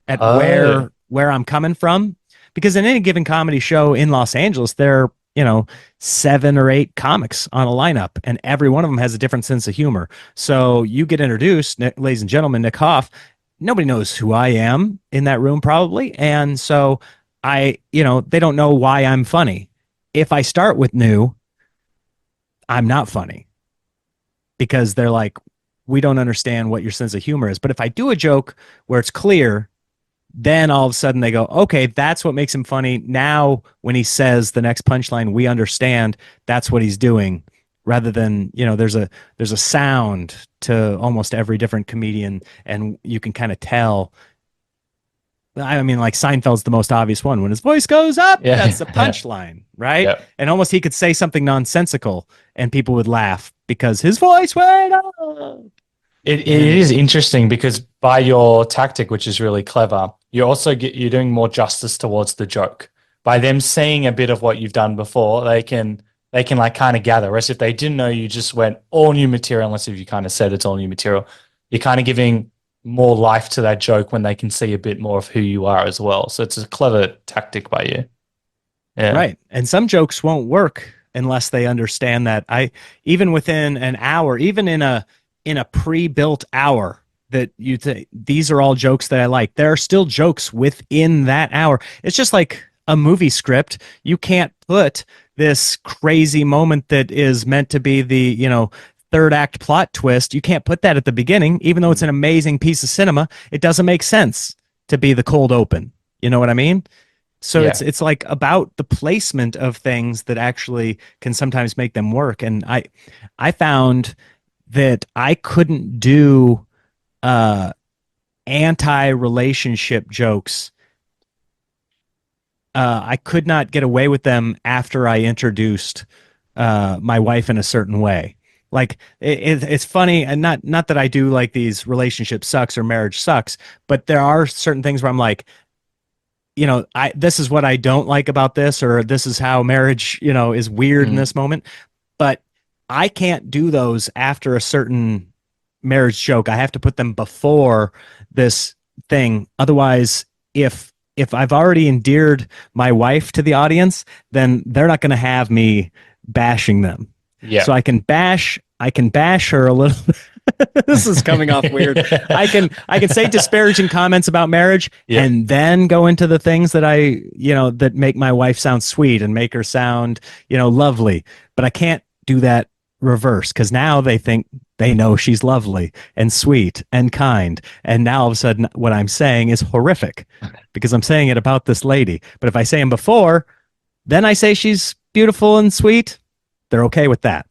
at where I'm coming from. Because in any given comedy show in Los Angeles, there are, 7 or 8 comics on a lineup, and every one of them has a different sense of humor. So you get introduced, ladies and gentlemen, Nick Hoff. Nobody knows who I am in that room probably. And so they don't know why I'm funny. If I start with new, I'm not funny, because they're like, we don't understand what your sense of humor is. But if I do a joke where it's clear, then all of a sudden they go, okay, that's what makes him funny. Now, when he says the next punchline, we understand that's what he's doing, rather than, there's a sound to almost every different comedian, and you can kind of tell. I mean, like Seinfeld's the most obvious one. When his voice goes up, that's the punchline, right? Yeah. And almost he could say something nonsensical and people would laugh because his voice went up. It is interesting because by your tactic, which is really clever, you're doing more justice towards the joke. By them seeing a bit of what you've done before, they can like kind of gather. Whereas if they didn't know you just went all new material, unless if you kind of said it's all new material, you're kind of giving more life to that joke when they can see a bit more of who you are as well. So it's a clever tactic by you. Yeah. Right. And some jokes won't work unless they understand that. Even within an hour, even in a pre-built hour, that you think these are all jokes that I like. There are still jokes within that hour. It's just like a movie script. You can't put this crazy moment that is meant to be the, third act plot twist. You can't put that at the beginning, even though it's an amazing piece of cinema. It doesn't make sense to be the cold open. You know what I mean? So Yeah. it's like about the placement of things that actually can sometimes make them work. And I found that I couldn't do uh anti-relationship jokes. I could not get away with them after I introduced my wife in a certain way. Like it's funny, and not that I do like these relationship sucks or marriage sucks, but there are certain things where I'm like, I this is what I don't like about this, or this is how marriage, is weird in Mm. this moment. But I can't do those after a certain marriage joke. I have to put them before this thing. Otherwise, if I've already endeared my wife to the audience, then they're not going to have me bashing them. Yeah. So I can bash her a little. This is coming off weird. I can say disparaging comments about marriage Yeah. and then go into the things that that make my wife sound sweet and make her sound, lovely. But I can't do that reverse, because now they think they know she's lovely and sweet and kind. And now all of a sudden what I'm saying is horrific because I'm saying it about this lady. But if I say them before, then I say she's beautiful and sweet, they're okay with that.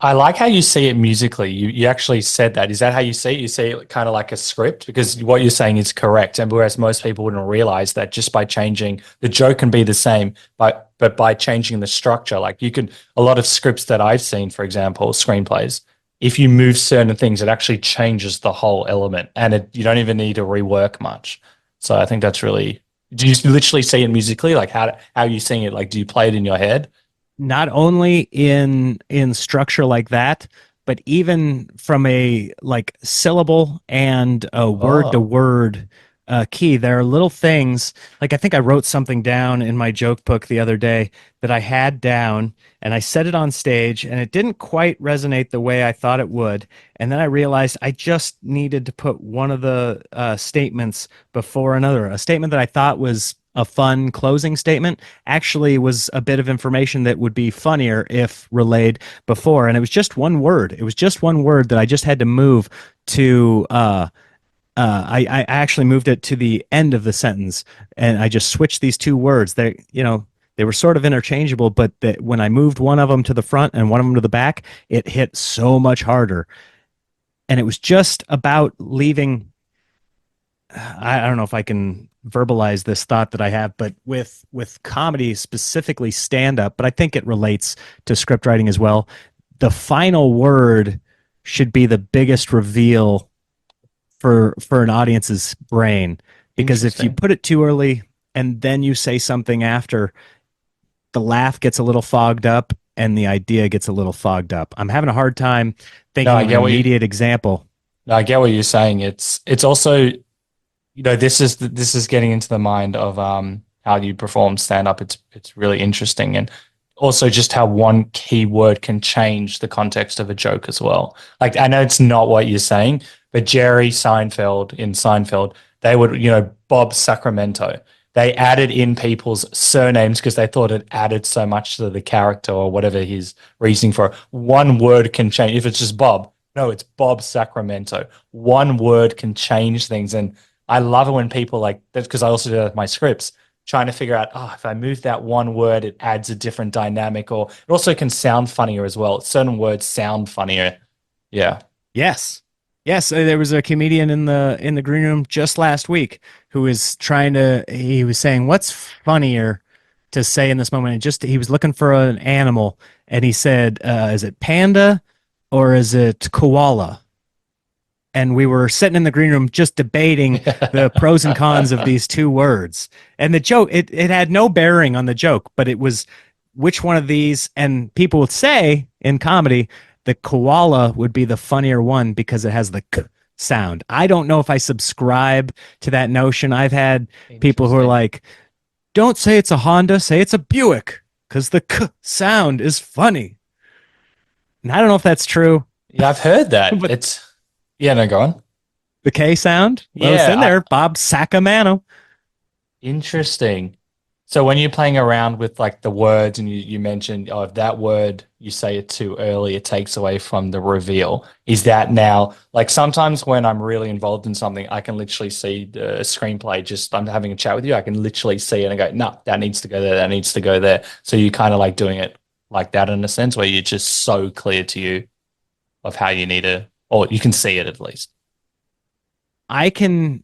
I like how you see it musically. You actually said that. Is that how you see it? You see it kind of like a script, because what you're saying is correct. And whereas most people wouldn't realize that just by changing the joke can be the same, but by changing the structure, like a lot of scripts that I've seen, for example, screenplays, if you move certain things, it actually changes the whole element, and you don't even need to rework much. So I think that's really. Do you literally see it musically? Like how are you seeing it? Like, do you play it in your head? Not only in structure like that, but even from a like syllable and a word to Oh, word key. There are little things, like I think I wrote something down in my joke book the other day that I had down, and I said it on stage and it didn't quite resonate the way I thought it would. And then I realized I just needed to put one of the statements before another. A statement that I thought was a fun closing statement actually was a bit of information that would be funnier if relayed before. And it was just one word. It was just one word that I just had to move to. I actually moved it to the end of the sentence, and I just switched these two words. They were sort of interchangeable, but when I moved one of them to the front and one of them to the back, it hit so much harder. And it was just about leaving. I don't know if I can verbalize this thought that I have, but with comedy, specifically stand up, but I think it relates to script writing as well. The final word should be the biggest reveal for an audience's brain, because if you interesting. put it too early and then you say something after, the laugh gets a little fogged up and the idea gets a little fogged up. I'm having a hard time No, thinking I of an get what you. immediate example. No, I get what you're saying. It's also, this is getting into the mind of how you perform stand up. It's really interesting, and also just how one key word can change the context of a joke as well. Like, I know it's not what you're saying, but Jerry Seinfeld in Seinfeld, they would, Bob Sacramento. They added in people's surnames because they thought it added so much to the character or whatever his reasoning for it. One word can change. If it's just Bob, no, it's Bob Sacramento. One word can change things. And I love it when people like that's because I also do that with my scripts, trying to figure out, oh, if I move that one word, it adds a different dynamic, or it also can sound funnier as well. Certain words sound funnier. Yeah. Yes. Yes, there was a comedian in the green room just last week who was he was saying what's funnier to say in this moment. And just he was looking for an animal, and he said, is it panda or is it koala? And we were sitting in the green room just debating the pros and cons of these two words. And the joke, it had no bearing on the joke, but it was which one of these. And people would say in comedy, the koala would be the funnier one because it has the k sound. I don't know if I subscribe to that notion. I've had people who are Interesting. like, don't say it's a Honda, say it's a Buick because the k sound is funny. And I don't know if that's true, Yeah, I've heard that. but Yeah, no, go on. The K sound. Well, it's in Yeah, there. Bob Sacamano. interesting. So when you're playing around with like the words and you mentioned, oh, if that word you say it too early, it takes away from the reveal. Is that now like sometimes when I'm really involved in something, I can literally see the screenplay, just I'm having a chat with you, I can literally see it and go, no, that needs to go there, that needs to go there. So you kind of like doing it like that in a sense where you're just so clear to you of how you need to, or you can see it at least. I can,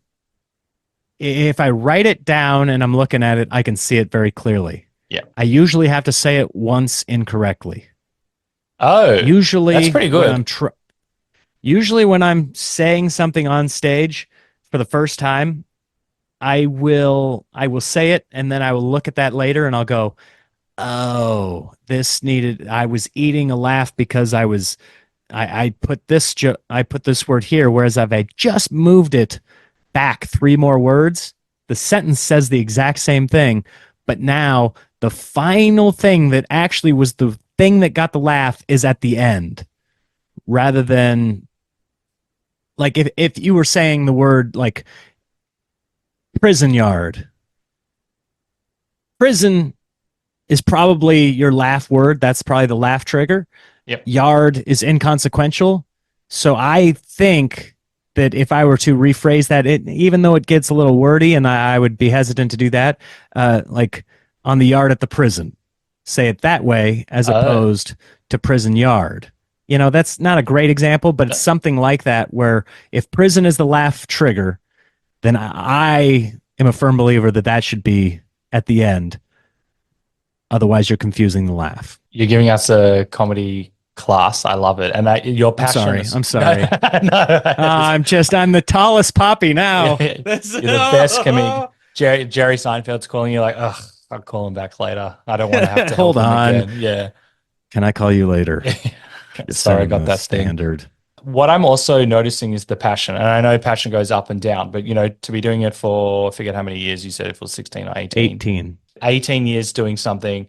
if I write it down and I'm looking at it, I can see it very clearly. Yeah. I usually have to say it once incorrectly. Oh, that's Usually pretty when good. usually when I'm saying something on stage for the first time, I will say it and then I will look at that later and I'll go, "Oh, this needed I was eating a laugh because I put this word here whereas if I just moved it back three more words, the sentence says the exact same thing, but now the final thing that actually was the thing that got the laugh is at the end rather than like if you were saying the word like prison yard. Prison is probably your laugh word. That's probably the laugh trigger. Yep. Yard is inconsequential. So I think that if I were to rephrase that, even though it gets a little wordy and I would be hesitant to do that, like on the yard at the prison, say it that way as Oh, opposed to prison yard. That's not a great example, but it's something like that where if prison is the laugh trigger, then I am a firm believer that that should be at the end. Otherwise, you're confusing the laugh. you're giving us a comedy class. I love it. And your I'm passion sorry. is I'm sorry. no. I'm the tallest poppy now. You're the best comedian. Jerry Seinfeld's calling you like, ugh, I'll call him back later. I don't want to have to help Hold him on. again. Yeah. Can I call you later? You're Sorry, I setting got the that thing. standard. What I'm also noticing is the passion. And I know passion goes up and down, but to be doing it for, I forget how many years you said it was 16 or 18. 18. 18 years doing something.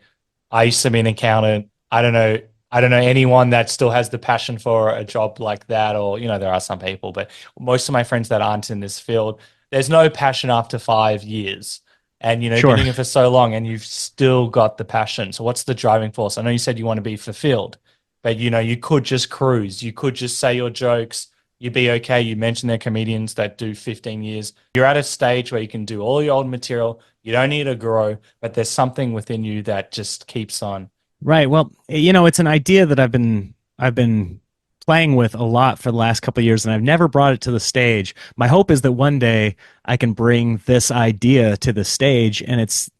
I used to be an accountant. I don't know anyone that still has the passion for a job like that, or there are some people, but most of my friends that aren't in this field, there's no passion after 5 years. And you've been Sure. doing it for so long and you've still got the passion. So what's the driving force? I know you said you want to be fulfilled, but you could just cruise. You could just say your jokes. You'd be okay. You mentioned there are comedians that do 15 years. You're at a stage where you can do all your old material. You don't need to grow, but there's something within you that just keeps on. Right. Well, it's an idea that I've been playing with a lot for the last couple of years, and I've never brought it to the stage. My hope is that one day I can bring this idea to the stage, and it's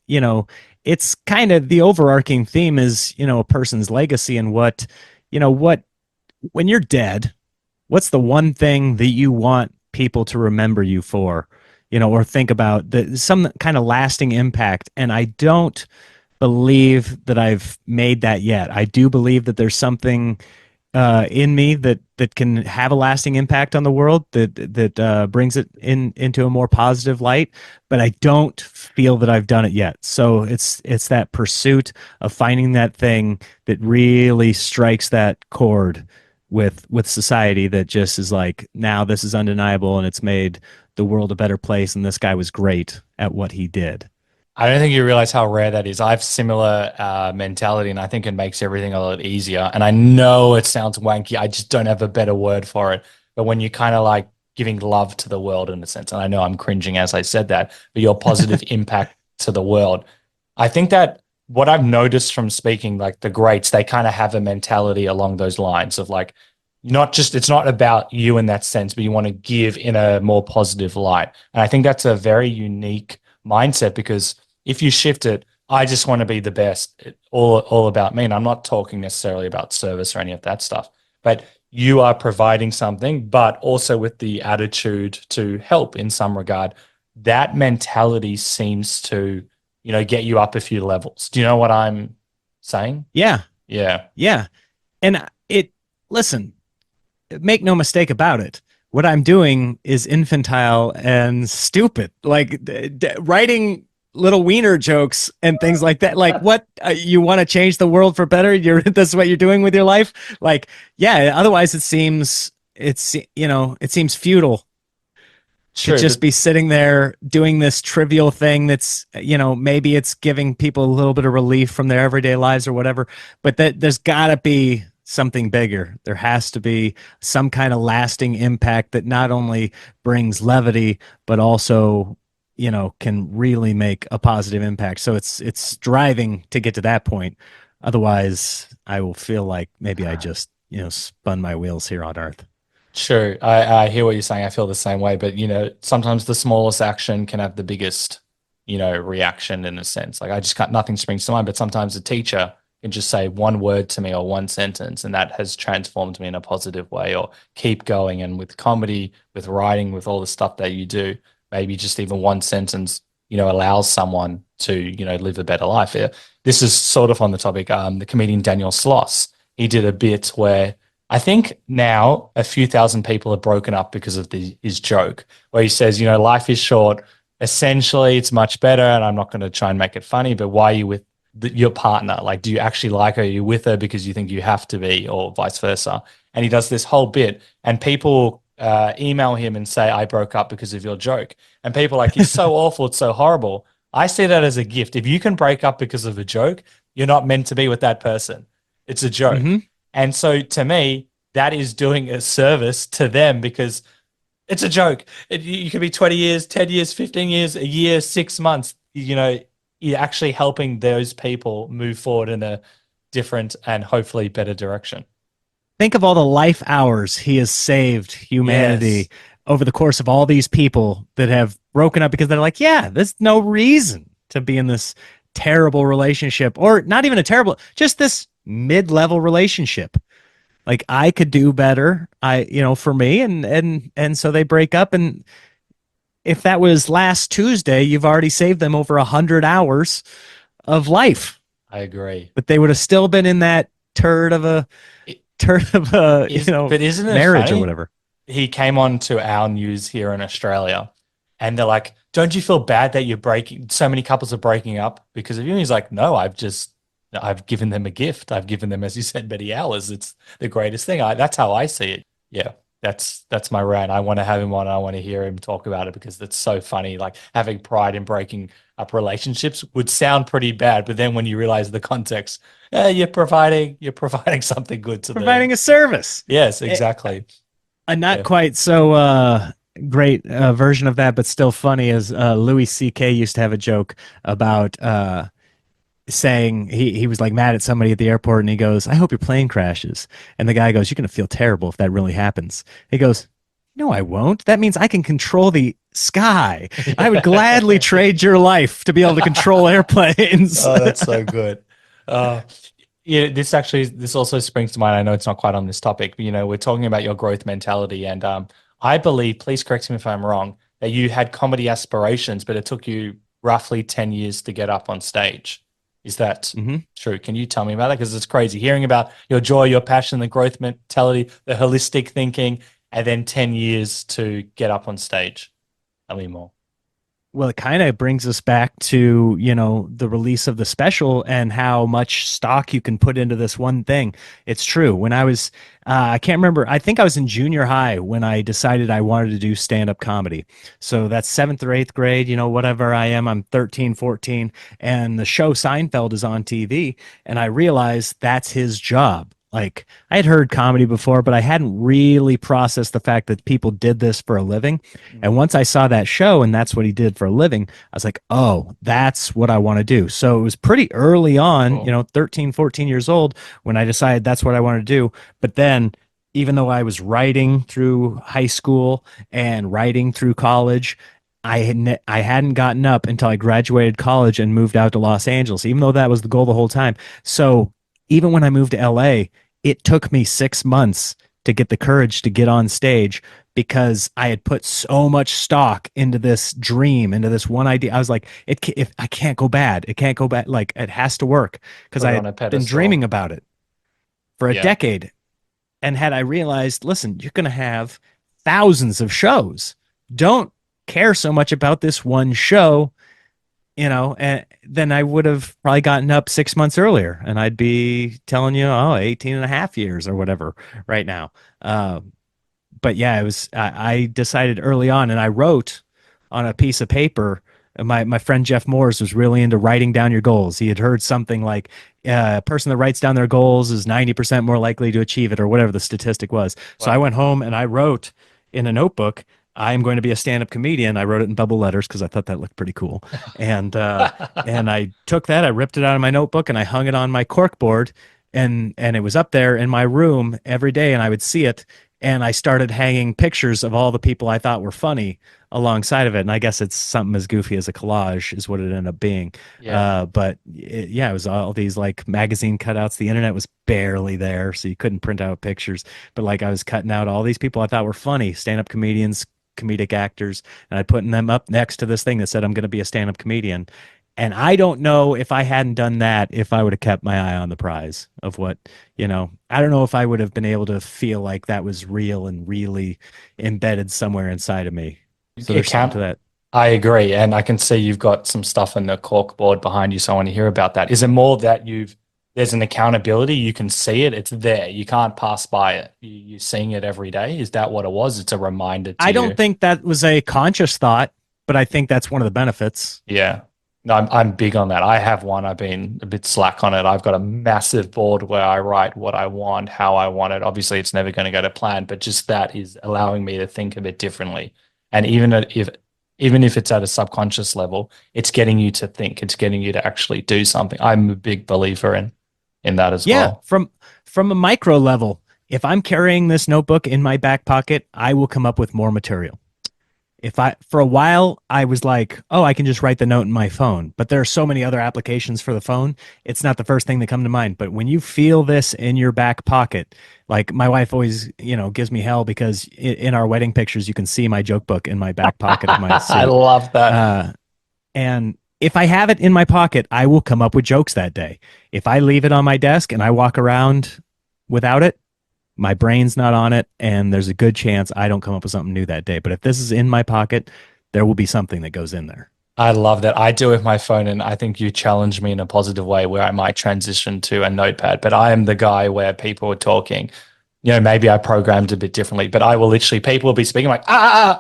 kind of the overarching theme is, a person's legacy and what when you're dead, what's the one thing that you want people to remember you for, or think about some kind of lasting impact. And I don't believe that I've made that yet. I do believe that there's something in me that can have a lasting impact on the world that brings it into a more positive light. But I don't feel that I've done it yet. So it's that pursuit of finding that thing that really strikes that chord with society that just is like, now this is undeniable and it's made the world a better place. And this guy was great at what he did. I don't think you realize how rare that is. I have similar mentality, and I think it makes everything a lot easier. And I know it sounds wanky. I just don't have a better word for it. But when you kind of like giving love to the world in a sense, and I know I'm cringing as I said that, but your positive impact to the world. I think that what I've noticed from speaking, like the greats, they kind of have a mentality along those lines of like, it's not about you in that sense, but you want to give in a more positive light. And I think that's a very unique mindset because if you shift it, I just want to be the best, all about me. And I'm not talking necessarily about service or any of that stuff, but you are providing something, but also with the attitude to help in some regard. That mentality seems to, get you up a few levels. Do you know what I'm saying? Yeah. Yeah. Yeah. And listen, make no mistake about it. What I'm doing is infantile and stupid. Like writing little wiener jokes and things like that. Like, what you want to change the world for better? That's what you're doing with your life. Like, yeah. Otherwise, it seems futile. to True, just but be sitting there doing this trivial thing that's, maybe it's giving people a little bit of relief from their everyday lives or whatever, but that there's got to be something bigger. There has to be some kind of lasting impact that not only brings levity but also, can really make a positive impact. So it's striving to get to that point. Otherwise, I will feel like maybe I just, spun my wheels here on earth. true. I hear what you're saying. I feel the same way, but sometimes the smallest action can have the biggest, reaction in a sense. Like I just can't, nothing springs to mind, but sometimes a teacher can just say one word to me or one sentence, and that has transformed me in a positive way, or keep going. And with comedy, with writing, with all the stuff that you do, maybe just even one sentence, allows someone to, live a better life. Yeah. This is sort of on the topic. The comedian Daniel Sloss, he did a bit where I think now a few thousand people have broken up because of his joke, where he says, life is short. Essentially, it's much better. And I'm not going to try and make it funny, but why are you with your partner? Like, do you actually like her? Are you with her because you think you have to be, or vice versa? And he does this whole bit, and people email him and say, I broke up because of your joke. And people are like, he's so awful. It's so horrible. I see that as a gift. If you can break up because of a joke, you're not meant to be with that person. It's a joke. Mm-hmm. And so to me, that is doing a service to them because it's a joke. You could be 20 years, 10 years, 15 years, a year, 6 months. You're actually helping those people move forward in a different and hopefully better direction. Think of all the life hours he has saved Yes. humanity over the course of all these people that have broken up because they're like, yeah, there's no reason to be in this terrible relationship, or not even a terrible, just this mid-level relationship. Like I could do better, for me, and so they break up. And if that was last Tuesday, you've already saved them over 100 hours of life, I agree. but they would have still been in that turd of a It turd of a but isn't it marriage or funny? whatever. He came on to our news here in Australia, and they're like, don't you feel bad that you're breaking, so many couples are breaking up because of you? And he's like, no, I've given them a gift. I've given them, as you said, many hours. It's the greatest thing. That's how I see it. Yeah, that's my rant. I want to have him on. I want to hear him talk about it because that's so funny. Like having pride in breaking up relationships would sound pretty bad, but then when you realize the context, you're providing something good to the. Providing a service. Yes, exactly. A not Yeah. quite so great version of that, but still funny, is Louis C.K. used to have a joke about saying he was like mad at somebody at the airport, and he goes, I hope your plane crashes. And the guy goes, you're going to feel terrible if that really happens. He goes, no, I won't. That means I can control the sky. I would gladly trade your life to be able to control airplanes. Oh, that's so good. Uh, yeah, this also springs to mind. I know it's not quite on this topic, but we're talking about your growth mentality, and I believe, please correct me if I'm wrong, that you had comedy aspirations, but it took you roughly 10 years to get up on stage. Is that Mhm. true? Can you tell me about that? Because it's crazy hearing about your joy, your passion, the growth mentality, the holistic thinking, and then 10 years to get up on stage. Tell me more. Well, it kind of brings us back to, the release of the special and how much stock you can put into this one thing. It's true. When I was, I can't remember, I think I was in junior high when I decided I wanted to do stand-up comedy. So that's seventh or eighth grade, whatever I am, I'm 13, 14, and the show Seinfeld is on TV. And I realized that's his job. Like I had heard comedy before, but I hadn't really processed the fact that people did this for a living. And once I saw that show and that's what he did for a living, I was like, oh, that's what I want to do. So it was pretty early on, Cool. 13, 14 years old when I decided that's what I want to do. But then, even though I was writing through high school and writing through college, I hadn't gotten up until I graduated college and moved out to Los Angeles, even though that was the goal the whole time. So even when I moved to LA, it took me 6 months to get the courage to get on stage because I had put so much stock into this dream, into this one idea. I was like, if I can't go bad, it can't go bad. Like it has to work because Put I it had on a been dreaming pedestal. about it for a Yeah. decade. And had I realized, listen, you're going to have thousands of shows. Don't care so much about this one show, and then I would have probably gotten up 6 months earlier and I'd be telling you, 18 and a half years or whatever right now. but yeah, it was. I decided early on, and I wrote on a piece of paper. My friend Jeff Moores was really into writing down your goals. He had heard something like a person that writes down their goals is 90% more likely to achieve it, or whatever the statistic was. So I Wow. went home and I wrote in a notebook, I'm going to be a stand-up comedian. I wrote it in bubble letters because I thought that looked pretty cool. And I took that, I ripped it out of my notebook, and I hung it on my cork board, and it was up there in my room every day, and I would see it. And I started hanging pictures of all the people I thought were funny alongside of it. And I guess it's something as goofy as a collage is what it ended up being. Yeah. Yeah, it was all these like magazine cutouts. The internet was barely there, so you couldn't print out pictures. But like I was cutting out all these people I thought were funny, stand-up comedians, comedic actors, and I putting them up next to this thing that said I'm going to be a stand-up comedian. And I don't know if I hadn't done that, if I would have kept my eye on the prize of what, I don't know if I would have been able to feel like that was real and really embedded somewhere inside of me. So It there's something can. to that. I agree, and I can see you've got some stuff in the cork board behind you, so I want to hear about that. Is it more that there's an accountability, you can see it, it's there, you can't pass by it. You're seeing it every day. Is that what it was? It's a reminder to I don't you. think that was a conscious thought, but I think that's one of the benefits. Yeah. No, I'm big on that. I have one. I've been a bit slack on it. I've got a massive board where I write what I want, how I want it. Obviously, it's never going to go to plan, but just that is allowing me to think a bit differently. And even if it's at a subconscious level, it's getting you to think. It's getting you to actually do something. I'm a big believer in that as Yeah, well. from a micro level, if I'm carrying this notebook in my back pocket, I will come up with more material. If I For a while I was like, oh, I can just write the note in my phone, but there are so many other applications for the phone, it's not the first thing that come to mind. But when you feel this in your back pocket, like my wife always, gives me hell because in our wedding pictures you can see my joke book in my back pocket of my I suit. love that. Uh, and if I have it in my pocket, I will come up with jokes that day. If I leave it on my desk and I walk around without it, my brain's not on it, and there's a good chance I don't come up with something new that day. But if this is in my pocket, there will be something that goes in there. I love that. I do with my phone, and I think you challenge me in a positive way where I might transition to a notepad. But I am the guy where people are talking. Maybe I programmed a bit differently, but I will literally, people will be speaking like,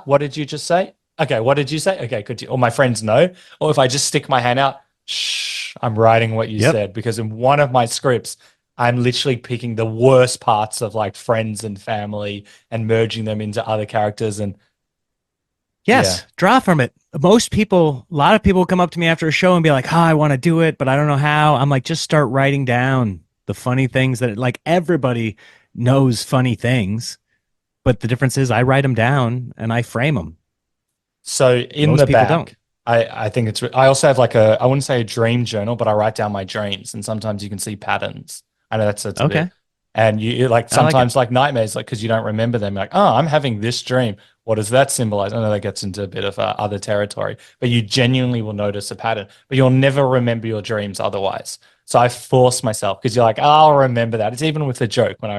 what did you just say? Okay, what did you say? Okay, could you, or my friends know. Or if I just stick my hand out, shh, I'm writing what you Yep. said. Because in one of my scripts, I'm literally picking the worst parts of like friends and family and merging them into other characters. And yeah, Yes, draw from it. A lot of people come up to me after a show and be like, "Oh, I want to do it, but I don't know how." I'm like, just start writing down the funny things that, like, everybody knows funny things, but the difference is I write them down and I frame them. so in Most the people don't. back, I think I also have like I wouldn't say a dream journal, but I write down my dreams, and sometimes you can see patterns. I know that's a bit, Okay, and you like I like it. sometimes like nightmares, like because you don't remember them, like, oh, I'm having this dream. What does that symbolize? I know that gets into a bit of other territory, but you genuinely will notice a pattern, but you'll never remember your dreams otherwise. So I force myself because you're like, I'll remember that. It's even with a joke when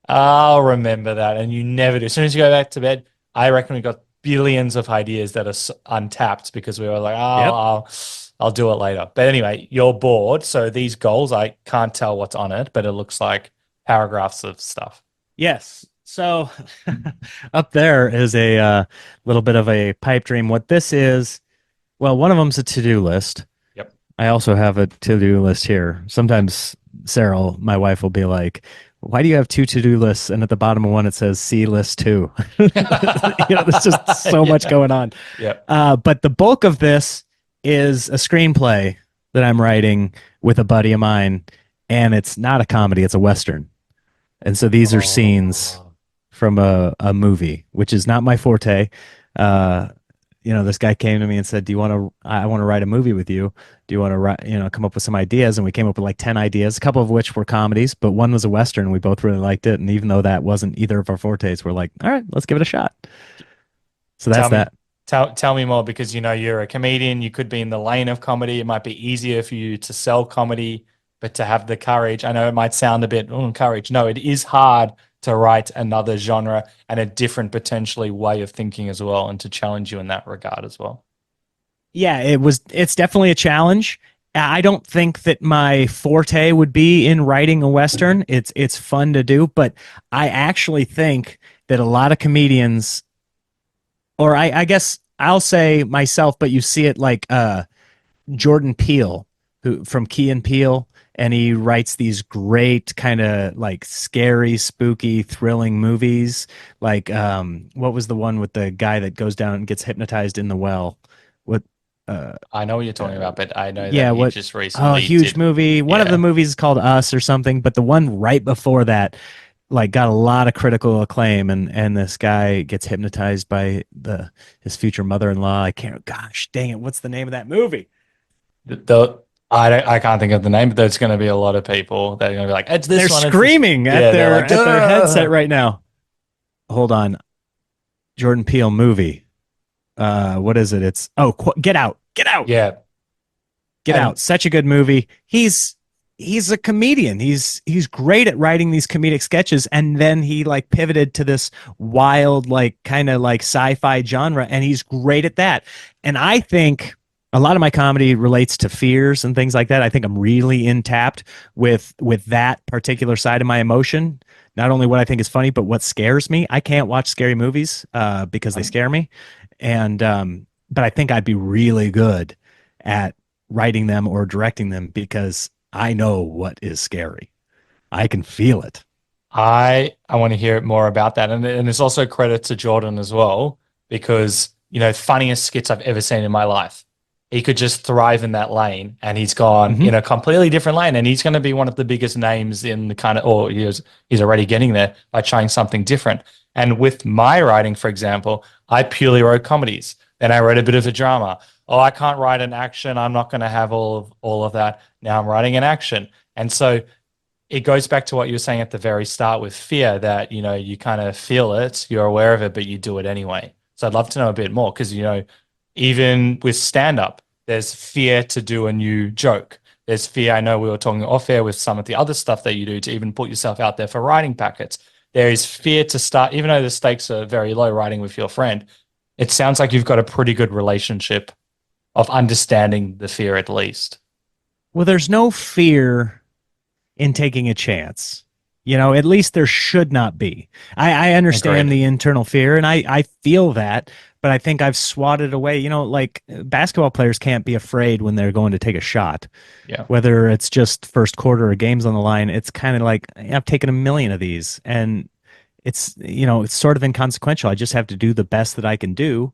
I'll remember that, and you never do. As soon as you go back to bed, I reckon we got billions of ideas that are untapped because we were like, oh, Yep. I'll do it later. But anyway, you're bored. So these goals, I can't tell what's on it, but it looks like paragraphs of stuff. Yes. So up there is a little bit of a pipe dream. What this is, well, one of them's a to-do list. Yep. I also have a to-do list here. Sometimes Sarah, my wife, will be like, "Why do you have two to-do lists?" And at the bottom of one it says "See list two." There's just so much Yeah. going on. Yep. But the bulk of this is a screenplay that I'm writing with a buddy of mine, and it's not a comedy; it's a western. And so these are scenes Oh, from a movie, which is not my forte. Uh, this guy came to me and said, I want to write a movie with you. Do you want to write, come up with some ideas?" And we came up with like 10 ideas, a couple of which were comedies, but one was a Western. And we both really liked it. And even though that wasn't either of our fortes, we're like, all right, let's give it a shot. So that's tell me, that. tell me more because you're a comedian. You could be in the lane of comedy. It might be easier for you to sell comedy, but to have the courage. I know it might sound a bit courage. No, it is hard to write another genre and a different potentially way of thinking as well, and to challenge you in that regard as well. Yeah, it's definitely a challenge. I don't think that my forte would be in writing a Western. It's fun to do, but I actually think that a lot of comedians, or I guess I'll say myself, but you see it like Jordan Peele, who from Key and Peele, and he writes these great kind of like scary, spooky, thrilling movies. Like what was the one with the guy that goes down and gets hypnotized in the well? What uh I know what you're talking about, but I know that yeah, he what just oh, recently huge did. movie. One of the Yeah. movies is called Us or something, but the one right before that like got a lot of critical acclaim, and this guy gets hypnotized by the his future mother-in-law. I can't, gosh dang it, what's the name of that movie? I can't think of the name, but there's going to be a lot of people that are going to be like, it's They're this one. It's this. screaming Yeah. They're like, at their headset "Duh." right now. Hold on. Jordan Peele movie. What is it? It's Get Out. Get Out. Yeah. Get And Out. Such a good movie. He's a comedian. He's great at writing these comedic sketches, and then he like pivoted to this wild, like kind of like sci-fi genre, and he's great at that. And I think a lot of my comedy relates to fears and things like that. I think I'm really intapped with that particular side of my emotion. Not only what I think is funny, but what scares me. I can't watch scary movies because they scare me, and but I think I'd be really good at writing them or directing them because I know what is scary. I can feel it. I want to hear more about that. And it's also credit to Jordan as well, because, funniest skits I've ever seen in my life. He could just thrive in that lane, and he's gone Mm-hmm. in a completely different lane, and he's going to be one of the biggest names in the kind of, or he's already getting there by trying something different. And with my writing, for example, I purely wrote comedies. Then I wrote a bit of a drama. Oh, I can't write an action. I'm not going to have all of that. Now I'm writing an action. And so it goes back to what you were saying at the very start with fear, that, you kind of feel it, you're aware of it, but you do it anyway. So I'd love to know a bit more because, even with stand up, there's fear to do a new joke. There's fear. I know we were talking off air with some of the other stuff that you do to even put yourself out there for writing packets. There is fear to start, even though the stakes are very low, writing with your friend. It sounds like you've got a pretty good relationship of understanding the fear at least. Well, there's no fear in taking a chance. At least there should not be. I understand Agreed. the internal fear, and I feel that, but I think I've swatted away. Like basketball players can't be afraid when they're going to take a shot, Yeah. whether it's just first quarter or games on the line. It's kind of like I've taken a million of these, and it's sort of inconsequential. I just have to do the best that I can do,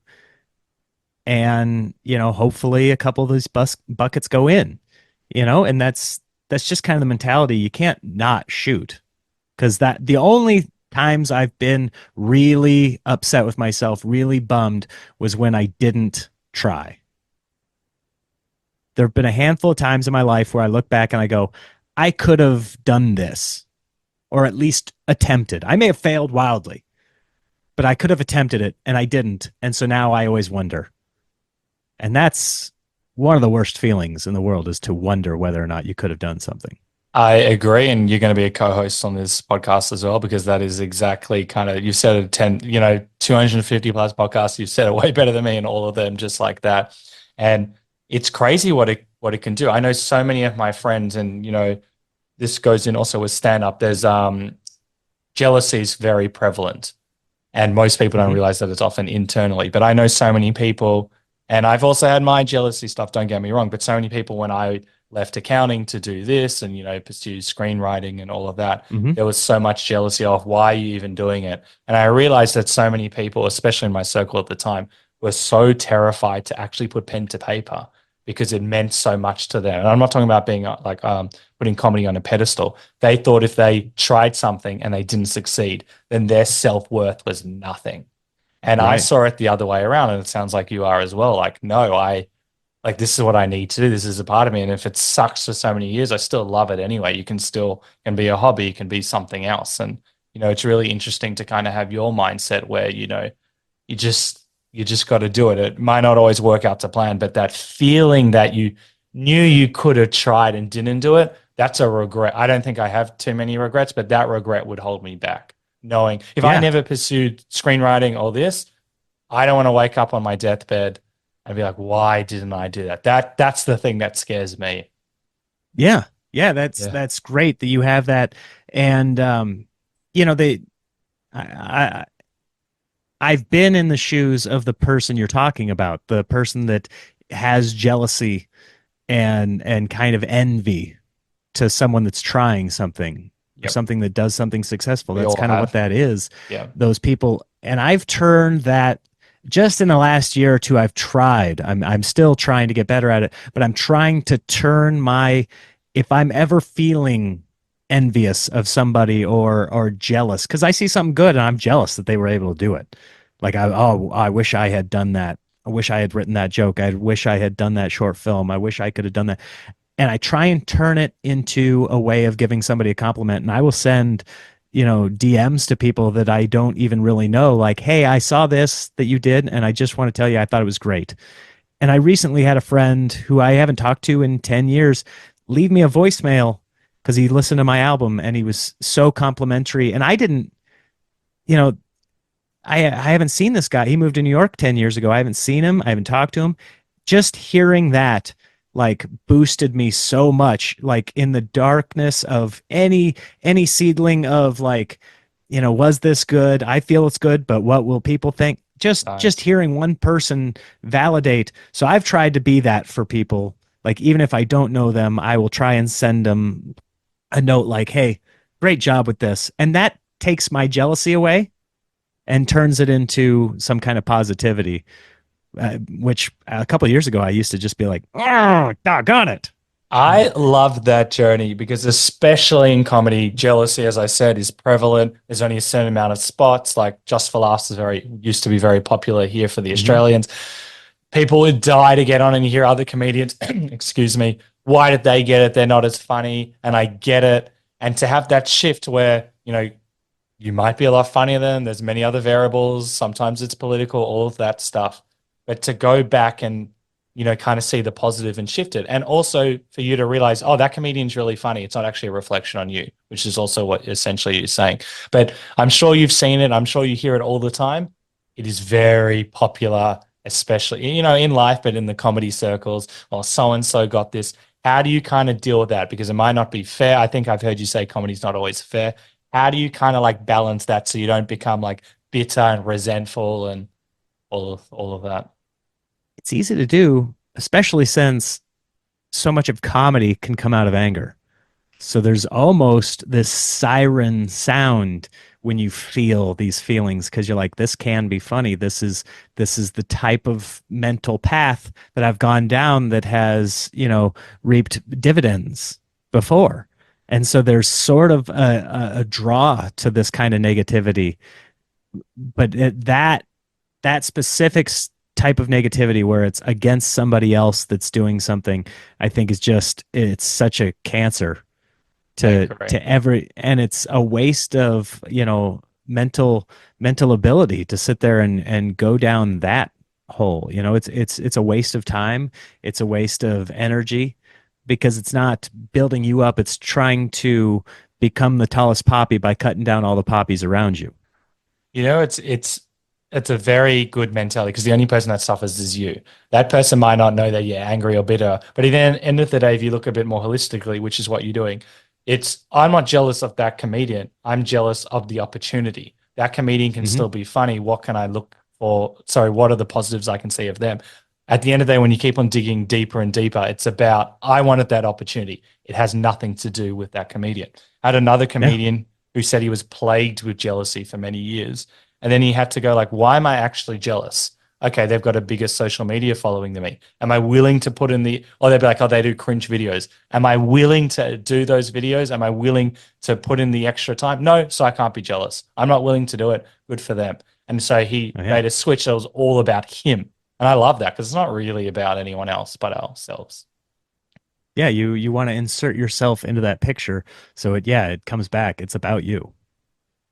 and hopefully a couple of these buckets go in. And that's just kind of the mentality. You can't not shoot, because that the only times I've been really upset with myself, really bummed, was when I didn't try. There have been a handful of times in my life where I look back and I go, I could have done this, or at least attempted. I may have failed wildly, but I could have attempted it and I didn't. And so now I always wonder. And that's one of the worst feelings in the world, is to wonder whether or not you could have done something. I agree, and you're going to be a co-host on this podcast as well, because that is exactly kind of, you've said it 250 plus podcasts. You've said it way better than me in all of them, just like that. And it's crazy what it can do. I know so many of my friends, and this goes in also with stand up. There's jealousy is very prevalent, and most people don't Mm-hmm. realize that it's often internally. But I know so many people, and I've also had my jealousy stuff. Don't get me wrong, but so many people, when I left accounting to do this and pursue screenwriting and all of that, Mm-hmm. there was so much jealousy of, why are you even doing it? And I realized that so many people, especially in my circle at the time, were so terrified to actually put pen to paper because it meant so much to them. And I'm not talking about being putting comedy on a pedestal. They thought if they tried something and they didn't succeed, then their self-worth was nothing. And I Right. saw it the other way around, and it sounds like you are as well. Like, no, this is what I need to do. This is a part of me. And if it sucks for so many years, I still love it anyway. You can be a hobby, it can be something else. And, it's really interesting to kind of have your mindset where, you just got to do it. It might not always work out to plan, but that feeling that you knew you could have tried and didn't do it, that's a regret. I don't think I have too many regrets, but that regret would hold me back. Knowing if I Yeah. never pursued screenwriting or this, I don't want to wake up on my deathbed and be like, why didn't I do that? That's the thing that scares me. Yeah. Yeah. That's, Yeah. great that you have that. And, they, I I've been in the shoes of the person you're talking about, the person that has jealousy and kind of envy to someone that's trying something or Yep. something that does something successful. We That's all kind of what have. that is. Yeah. Those people, and I've turned that just in the last year or two. I've tried. I'm still trying to get better at it, but I'm trying to turn my if I'm ever feeling envious of somebody or jealous because I see something good and I'm jealous that they were able to do it. Like I wish I had done that. I wish I had written that joke. I wish I had done that short film. I wish I could have done that. And I try and turn it into a way of giving somebody a compliment. And I will send, DMs to people that I don't even really know, like, hey, I saw this that you did, and I just want to tell you I thought it was great. And I recently had a friend who I haven't talked to in 10 years leave me a voicemail because he listened to my album and he was so complimentary. And I didn't, you know, I haven't seen this guy. He moved to New York 10 years ago. I haven't seen him. I haven't talked to him. Just hearing that like boosted me so much, like in the darkness of any seedling of like, was this good? I feel it's good, but what will people think? Just Nice. hearing one person validate. So I've tried to be that for people. Like even if I don't know them, I will try and send them a note like, "Hey, great job with this." And that takes my jealousy away and turns it into some kind of positivity. Which a couple of years ago I used to just be like, "Oh, doggone it!" I love that journey because, especially in comedy, jealousy, as I said, is prevalent. There's only a certain amount of spots. Like Just for Laughs is very used to be very popular here for the Mm-hmm. Australians. People would die to get on, and you hear other comedians, excuse me, why did they get it? They're not as funny, and I get it. And to have that shift where you might be a lot funnier than them. There's many other variables. Sometimes it's political, all of that stuff. But to go back and, kind of see the positive and shift it. And also for you to realize, oh, that comedian's really funny. It's not actually a reflection on you, which is also what essentially you're saying. But I'm sure you've seen it. I'm sure you hear it all the time. It is very popular, especially, in life, but in the comedy circles. Well, so-and-so got this. How do you kind of deal with that? Because it might not be fair. I think I've heard you say comedy's not always fair. How do you kind of like balance that so you don't become like bitter and resentful and all of that? It's easy to do, especially since so much of comedy can come out of anger. So there's almost this siren sound when you feel these feelings because you're like, this can be funny. This is the type of mental path that I've gone down that has, reaped dividends before. And so there's sort of a draw to this kind of negativity. But that specific type of negativity where it's against somebody else that's doing something, I think is just it's such a cancer I to agree. every and it's a waste of mental ability to sit there and go down that hole. It's a waste of time, it's a waste of energy because it's not building you up, it's trying to become the tallest poppy by cutting down all the poppies around you. It's a very good mentality because the only person that suffers is you. That person might not know that you're angry or bitter, but at the end of the day, if you look a bit more holistically, which is what you're doing, it's I'm not jealous of that comedian. I'm jealous of the opportunity. That comedian can Hmm. still be funny. What can I look for? Sorry, what are the positives I can see of them? At the end of the day, when you keep on digging deeper and deeper, it's about I wanted that opportunity. It has nothing to do with that comedian. I had another Yeah. comedian who said he was plagued with jealousy for many years. And then he had to go like, why am I actually jealous? Okay, they've got a bigger social media following than me. Am I willing to put in or they'd be like, oh, they do cringe videos. Am I willing to do those videos? Am I willing to put in the extra time? No, so I can't be jealous. I'm not willing to do it. Good for them. And so he Oh, yeah. made a switch that was all about him. And I love that because it's not really about anyone else but ourselves. Yeah, you want to insert yourself into that picture so it comes back, it's about you.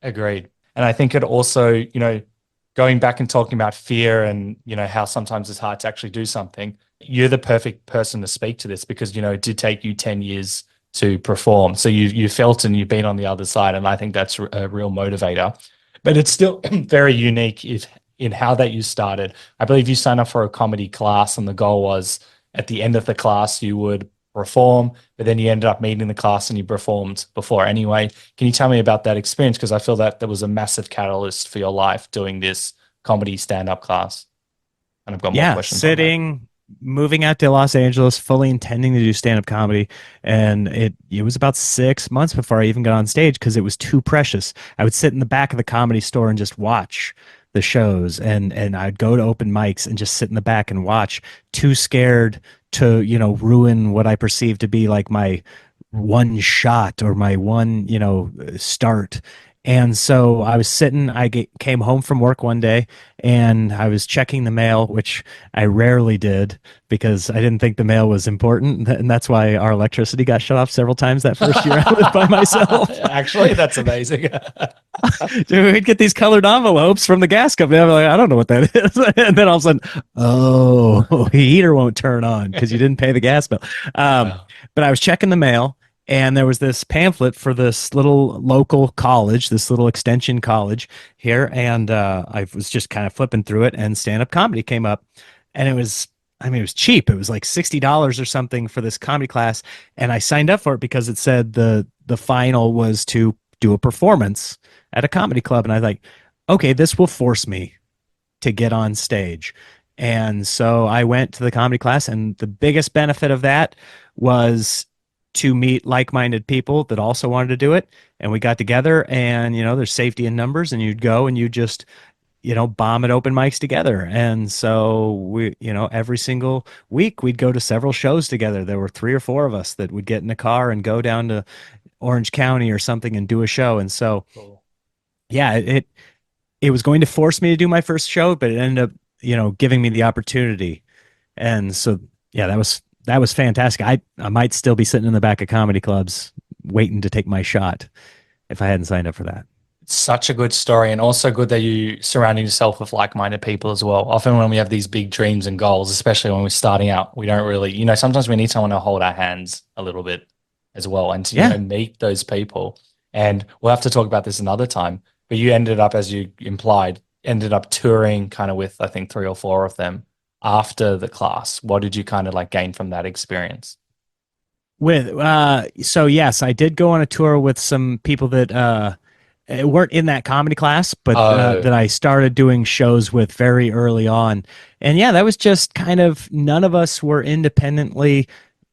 Agreed. And I think it also, going back and talking about fear and, how sometimes it's hard to actually do something, you're the perfect person to speak to this because, it did take you 10 years to perform. So you felt and you've been on the other side. And I think that's a real motivator. But it's still very unique in how that you started. I believe you signed up for a comedy class and the goal was at the end of the class, you would perform, but then you ended up meeting the class and you performed before anyway. Can you tell me about that experience? Because I feel that there was a massive catalyst for your life doing this comedy stand-up class? And I've got more Yeah, questions on that. moving out to Los Angeles, fully intending to do stand-up comedy, and it was about 6 months before I even got on stage because it was too precious. I would sit in the back of the comedy store and just watch the shows, and I'd go to open mics and just sit in the back and watch, too scared to, ruin what I perceive to be like my one shot or my one, start. And so I was sitting, came home from work one day and I was checking the mail, which I rarely did because I didn't think the mail was important. And that's why our electricity got shut off several times that first year I lived by myself. Actually, that's amazing. We'd get these colored envelopes from the gas company. I'm like, I don't know what that is. And then all of a sudden, oh, the heater won't turn on because you didn't pay the gas bill. Wow. But I was checking the mail and there was this pamphlet for this little local college, this little extension college here. And I was just kind of flipping through it and stand up comedy came up. And it was cheap. It was like $60 or something for this comedy class. And I signed up for it because it said the final was to do a performance at a comedy club. And I was like, okay, this will force me to get on stage. And so I went to the comedy class, and the biggest benefit of that was to meet like-minded people that also wanted to do it. And we got together, and there's safety in numbers, and you'd go and you just bomb at open mics together. And so we, every single week we'd go to several shows together. There were 3 or 4 of us that would get in a car and go down to Orange County or something and do a show. And so, Cool. yeah, it was going to force me to do my first show, but it ended up, giving me the opportunity. And so, yeah, that was fantastic. I might still be sitting in the back of comedy clubs waiting to take my shot if I hadn't signed up for that. It's such a good story, and also good that you surrounding yourself with like-minded people as well. Often when we have these big dreams and goals, especially when we're starting out, we don't really, sometimes we need someone to hold our hands a little bit as well and to Yeah. meet those people. And we'll have to talk about this another time. But you ended up, as you implied, ended up touring kind of with, I think, 3 or 4 of them after the class. What did you kind of like gain from that experience? So yes, I did go on a tour with some people that weren't in that comedy class, but Oh, that I started doing shows with very early on. And yeah, that was just kind of, none of us were independently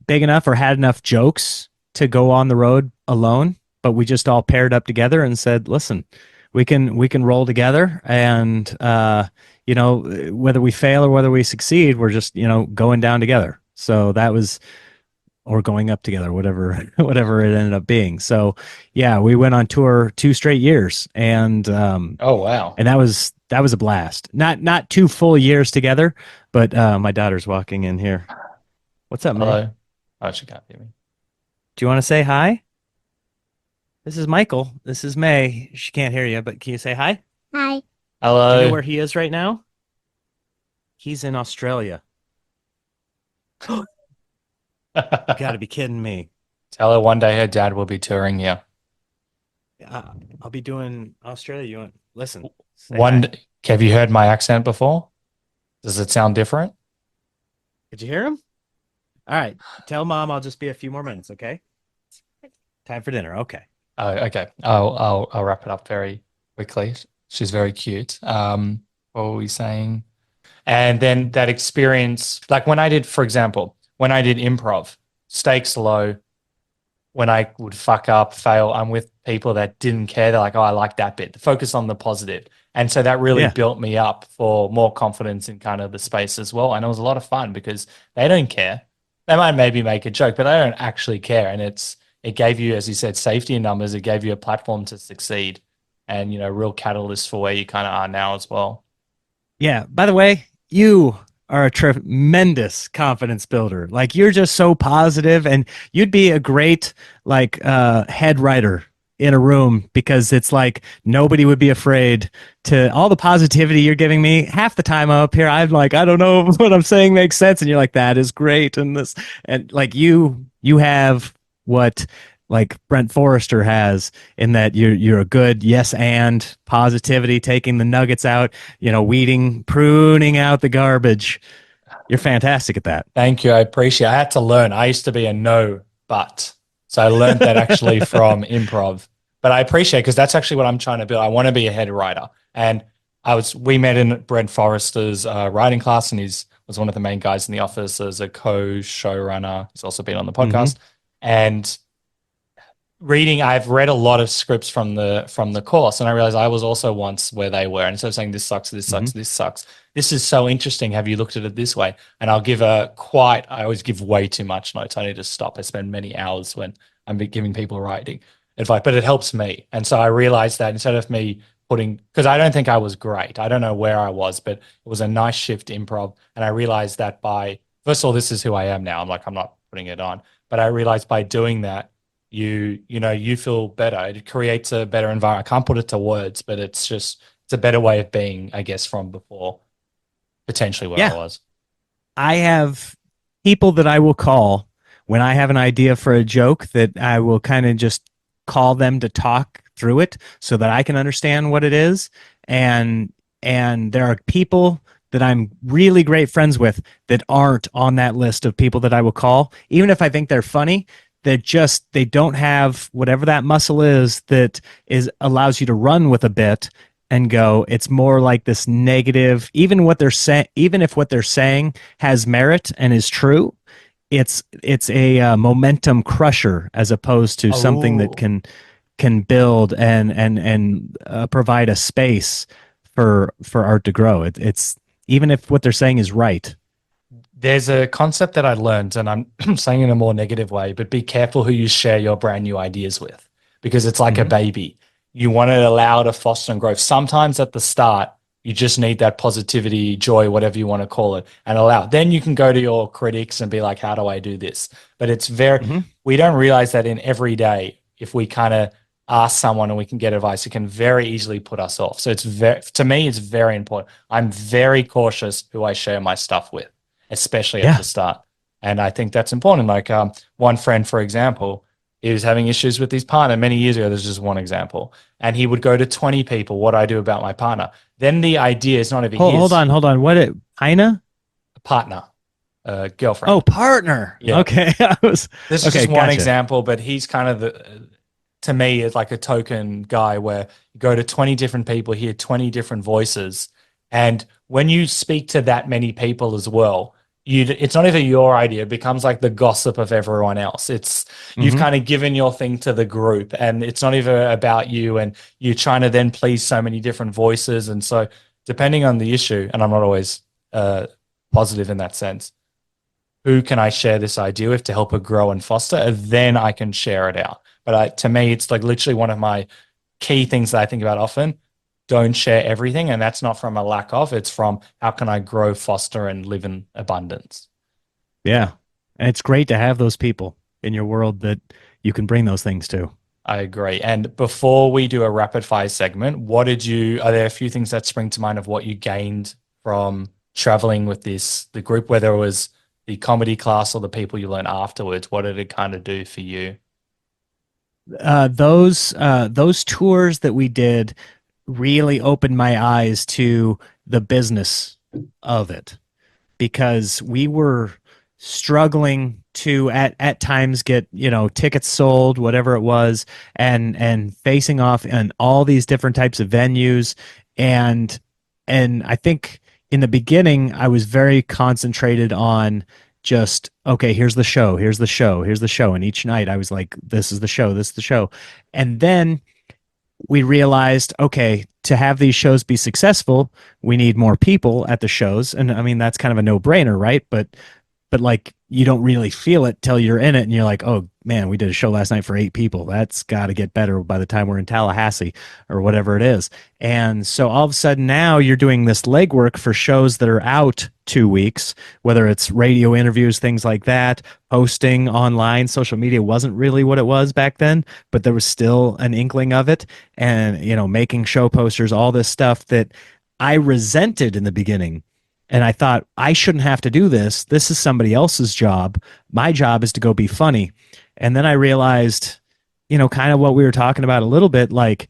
big enough or had enough jokes to go on the road alone, but we just all paired up together and said, listen, we can roll together, and whether we fail or whether we succeed, we're just going down together. So that was, or going up together, whatever it ended up being. So yeah, we went on tour 2 straight years, and oh wow. that was a blast. Not 2 full years together, but my daughter's walking in here. What's up, May? Hello. Oh, she can't hear me. Do you want to say hi? This is Michael. This is May. She can't hear you, but can you say hi? Hi. Do you Hello. know where he is right now? He's in Australia. You got to be kidding me. Tell her one day her dad will be touring here. I'll be doing Australia. You want listen? Say One, hi. have you heard my accent before? Does it sound different? Did you hear him? All right. Tell mom I'll just be a few more minutes. Okay. Time for dinner. Okay. Oh, okay. I'll wrap it up very quickly. She's very cute. What were we saying? And then that experience, like when I did, for example, when I did improv, stakes low, when I would fuck up, fail, I'm with people that didn't care. They're like, oh, I like that bit. Focus on the positive. And so that really Yeah. built me up for more confidence in kind of the space as well. And it was a lot of fun because they don't care. They might maybe make a joke, but they don't actually care. And it gave you, as you said, safety in numbers. It gave you a platform to succeed and, real catalyst for where you kind of are now as well. Yeah. By the way, you are a tremendous confidence builder. Like, you're just so positive, and you'd be a great head writer in a room, because it's like nobody would be afraid to, all the positivity you're giving me. Half the time I'm up here, I'm like, I don't know if what I'm saying makes sense, and you're like, that is great. And this, and like, you have what like Brent Forrester has, in that you're a good yes and positivity, taking the nuggets out, weeding, pruning out the garbage. You're fantastic at that. Thank you. I appreciate it. I had to learn. I used to be a no, but. So I learned that actually from improv. But I appreciate it because that's actually what I'm trying to build. I want to be a head writer. And we met in Brent Forrester's writing class, and he's was one of the main guys in the office as a co-showrunner. He's also been on the Hmm. podcast. And I've read a lot of scripts from the course, and I realized I was also once where they were. And instead of saying this sucks, this Hmm. sucks, this sucks, this is so interesting. Have you looked at it this way? And I always give way too much notes. I need to stop. I spend many hours when I'm giving people writing advice, but it helps me. And so I realized that instead of me putting, because I don't think I was great. I don't know where I was, but it was a nice shift to improv. And I realized that first of all, this is who I am now. I'm not putting it on, but I realized by doing that, you feel better. It creates a better environment. I can't put it to words, but it's a better way of being, I guess, from before potentially where I Yeah. was. I have people that I will call when I have an idea for a joke that I will kind of just call them to talk through it so that I can understand what it is. And there are people that I'm really great friends with that aren't on that list of people that I will call, even if I think they're funny. They don't have whatever that muscle is that is allows you to run with a bit and go. It's more like this negative, even if what they're saying has merit and is true, it's a momentum crusher as opposed to something that Oh, can build and provide a space for art to grow. It's even if what they're saying is right. there's a concept that I learned, and I'm saying in a more negative way, but be careful who you share your brand new ideas with because it's like a Hmm. baby. You want to allow it to foster and grow. Sometimes at the start, you just need that positivity, joy, whatever you want to call it, and allow it. Then you can go to your critics and be like, how do I do this? But Hmm. we don't realize that in every day, if we kind of ask someone and we can get advice, it can very easily put us off. So to me, it's very important. I'm very cautious who I share my stuff with, especially at Yeah. the start. And I think that's important. Like one friend, for example, he was having issues with his partner many years ago. There's just one example. And he would go to 20 people, what I do about my partner. Then the idea is not even Hold his on, hold on. What it Ina? partner, Oh, girlfriend. partner. Yeah. Okay. I was This is okay, just one gotcha. example, but he's kind of to me, it's like a token guy where you go to 20 different people, hear 20 different voices. And when you speak to that many people as well, it's not even your idea, it becomes like the gossip of everyone else. You've Hmm. kind of given your thing to the group and it's not even about you. And you're trying to then please so many different voices. And so, depending on the issue, and I'm not always uh, positive in that sense, who can I share this idea with to help it grow and foster? And then I can share it out. But to me, it's like literally one of my key things that I think about often. Don't share everything. And that's not from a lack of, it's from how can I grow, foster, and live in abundance. Yeah. And it's great to have those people in your world that you can bring those things to. I agree. And before we do a rapid fire segment, are there a few things that spring to mind of what you gained from traveling with the group, whether it was the comedy class or the people you learned afterwards? What did it kind of do for you? Those tours that we did really opened my eyes to the business of it because we were struggling to at times get tickets sold, whatever it was, and facing off in all these different types of venues. And and I think in the beginning I was very concentrated on just, okay, here's the show, here's the show, here's the show, and each night I was like, this is the show, this is the show. And then we realized, okay, to have these shows be successful, we need more people at the shows. And I mean, that's kind of a no-brainer, right? But like you don't really feel it till you're in it and you're like, oh man, we did a show last night for 8 people. That's got to get better by the time we're in Tallahassee or whatever it is. And so all of a sudden now you're doing this legwork for shows that are out 2 weeks, whether it's radio interviews, things like that. Posting online, social media wasn't really what it was back then, but there was still an inkling of it. And making show posters, all this stuff that I resented in the beginning, and I thought, I shouldn't have to do this. This is somebody else's job. My job is to go be funny. And then I realized, kind of what we were talking about a little bit, like,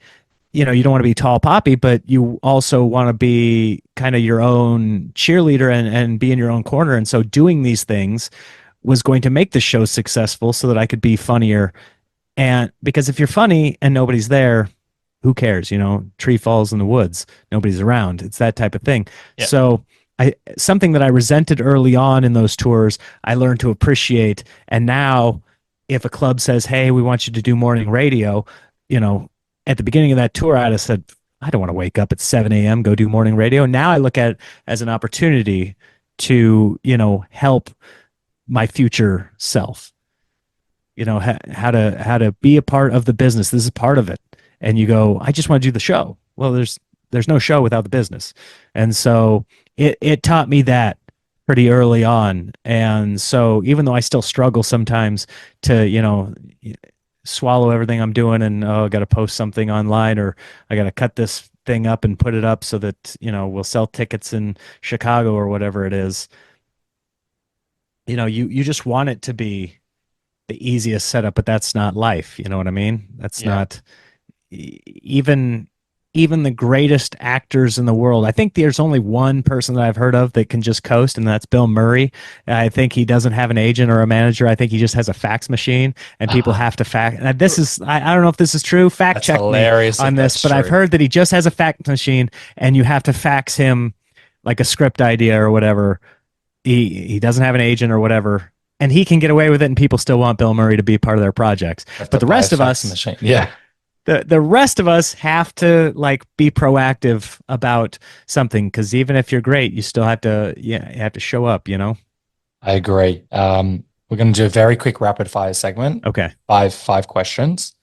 you don't want to be tall poppy, but you also want to be kind of your own cheerleader and be in your own corner. And so doing these things was going to make the show successful so that I could be funnier. And because if you're funny and nobody's there, who cares? Tree falls in the woods, nobody's around. It's that type of thing. Yeah. So something that I resented early on in those tours, I learned to appreciate. And now if a club says, "Hey, we want you to do morning radio," you know, at the beginning of that tour, I'd have said, "I don't want to wake up at 7 a.m., go do morning radio." Now I look at it as an opportunity to, help my future self, how to be a part of the business. This is part of it. And you go, "I just want to do the show." Well, there's no show without the business. And so it taught me that pretty early on. And so even though I still struggle sometimes to, swallow everything I'm doing and, oh, I got to post something online, or I got to cut this thing up and put it up so that, we'll sell tickets in Chicago or whatever it is. You just want it to be the easiest setup, but that's not life. You know what I mean? That's not even the greatest actors in the world. I think there's only one person that I've heard of that can just coast, and that's Bill Murray. I think he doesn't have an agent or a manager. I think he just has a fax machine, and people have to fax. This is, I don't know if this is true. Fact check me on this, but I've heard that he just has a fax machine, and you have to fax him like a script idea or whatever. He doesn't have an agent or whatever, and he can get away with it, and people still want Bill Murray to be part of their projects. But the rest of us, the rest of us have to be proactive about something, because even if you're great, you still have to, you have to show up. I agree. We're going to do a very quick rapid fire segment. Okay. Five questions.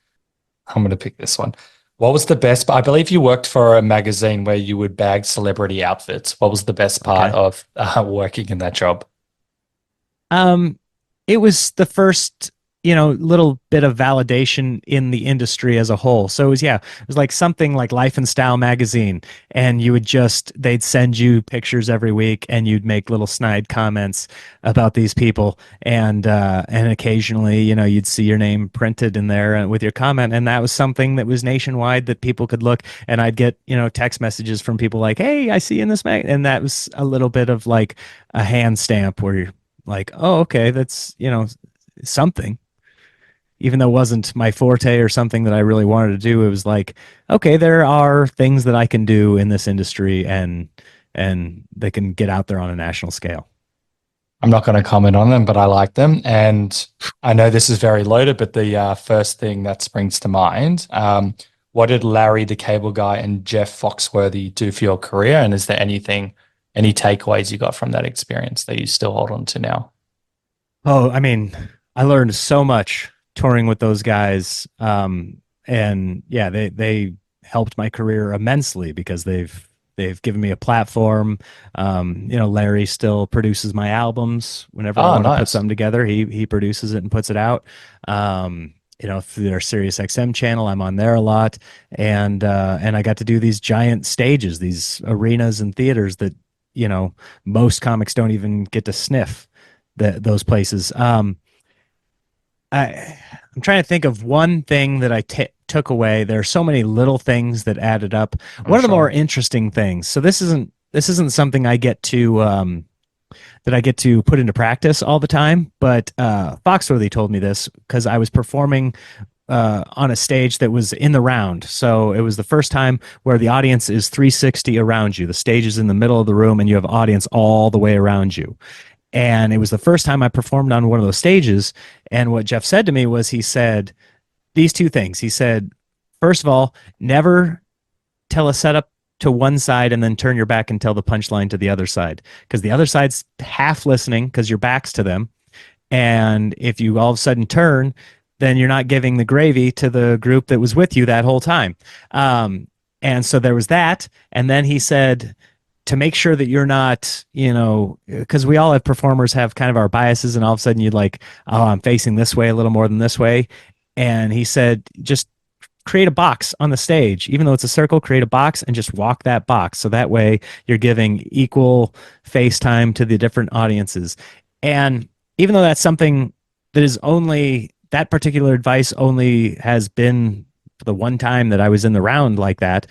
I'm going to pick this one. What was the best? I believe you worked for a magazine where you would bag celebrity outfits. What was the best part of working in that job? It was the first, little bit of validation in the industry as a whole. So it was like something like Life and Style magazine, and they'd send you pictures every week, and you'd make little snide comments about these people, and occasionally, you'd see your name printed in there with your comment, and that was something that was nationwide that people could look, and I'd get, text messages from people like, "Hey, I see you in this mag," and that was a little bit of like a hand stamp where you're like, "Oh, okay, that's, something." Even though it wasn't my forte or something that I really wanted to do, it was like, okay, there are things that I can do in this industry, and they can get out there on a national scale. I'm not going to comment on them, but I like them. And I know this is very loaded, but the first thing that springs to mind, what did Larry the Cable Guy and Jeff Foxworthy do for your career? And is there any takeaways you got from that experience that you still hold on to now? Oh, I mean, I learned so much touring with those guys. And yeah, they helped my career immensely because they've given me a platform. Larry still produces my albums whenever I want to put something together. He produces it and puts it out. Through their Sirius XM channel, I'm on there a lot. And I got to do these giant stages, these arenas and theaters that, most comics don't even get to sniff those places. I'm trying to think of one thing that I took away. There are so many little things that added up. One of the more interesting things. So this isn't something I get to that I get to put into practice all the time. But Foxworthy told me this because I was performing on a stage that was in the round. So it was the first time where the audience is 360 around you. The stage is in the middle of the room, and you have audience all the way around you. And it was the first time I performed on one of those stages. And what Jeff said to me was, he said these two things. He said, first of all, never tell a setup to one side and then turn your back and tell the punchline to the other side, because the other side's half listening because your back's to them. And if you all of a sudden turn, then you're not giving the gravy to the group that was with you that whole time. And so there was that. And then he said, to make sure that you're not, because we all have performers have kind of our biases, and all of a sudden you'd like, oh, I'm facing this way a little more than this way. And he said, just create a box on the stage. Even though it's a circle, create a box and just walk that box. So that way you're giving equal face time to the different audiences. And even though that's something that is only, that particular advice only has been the one time that I was in the round like that,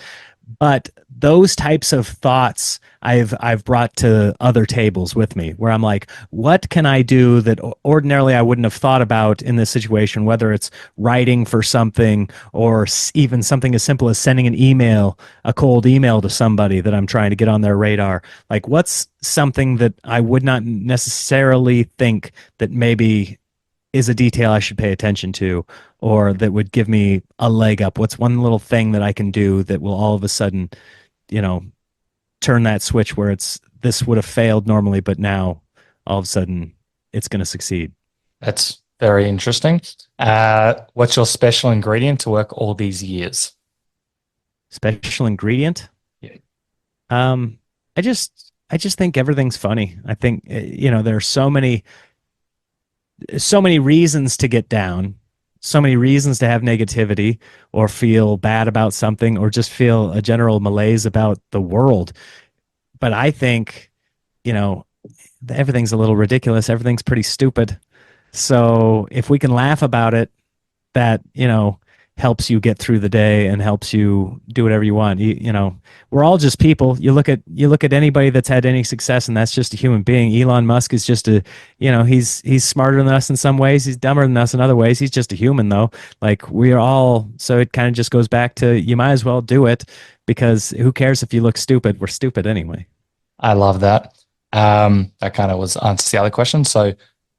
But those types of thoughts I've brought to other tables with me where I'm like, what can I do that ordinarily I wouldn't have thought about in this situation, whether it's writing for something or even something as simple as sending an email, a cold email to somebody that I'm trying to get on their radar. Like, what's something that I would not necessarily think that maybe is a detail I should pay attention to or that would give me a leg up? What's one little thing that I can do that will all of a sudden, you know, turn that switch where it's this would have failed normally, but now all of a sudden it's going to succeed? That's very interesting. What's your special ingredient to work all these years? Special ingredient? Yeah. I just think everything's funny. I think there are so many reasons to get down, so many reasons to have negativity or feel bad about something or just feel a general malaise about the world. But I think, you know, everything's a little ridiculous. Everything's pretty stupid. So if we can laugh about it, that, helps you get through the day and helps you do whatever you want. We're all just people. You look at anybody that's had any success, and that's just a human being. Elon Musk is just he's smarter than us in some ways. He's dumber than us in other ways. He's just a human, though. Like, we are all. So it kind of just goes back to, you might as well do it, because who cares if you look stupid? We're stupid anyway. I love that. That kind of was answers the other question. So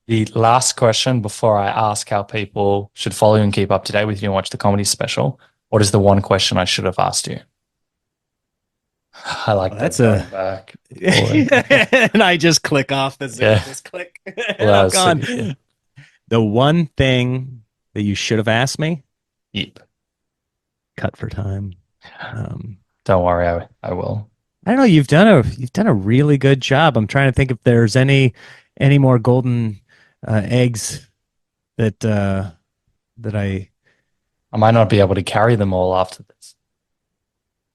the last question before I ask how people should follow you and keep up to date with you and watch the comedy special, what is the one question I should have asked you? I like Well, that that's going back. and I just click off the Zoom. Yeah. Just click. Well, I'm gone. yeah. The one thing that you should have asked me, Yep. cut for time. Don't worry, I will. I don't know. You've done a really good job. I'm trying to think if there's any more golden eggs that I. I might not be able to carry them all after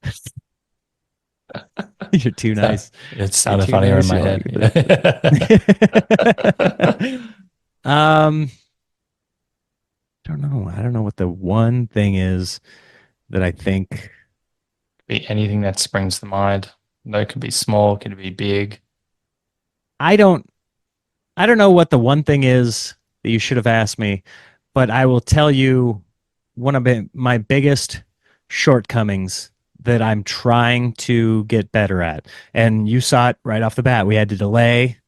this. You're too nice. It sounded too funnier in nice, my you're head. I don't know what the one thing is that I think. Be anything that springs to mind. No, it could be small, it could be big. I don't know what the one thing is that you should have asked me, but I will tell you one of my biggest shortcomings that I'm trying to get better at. And you saw it right off the bat. We had to delay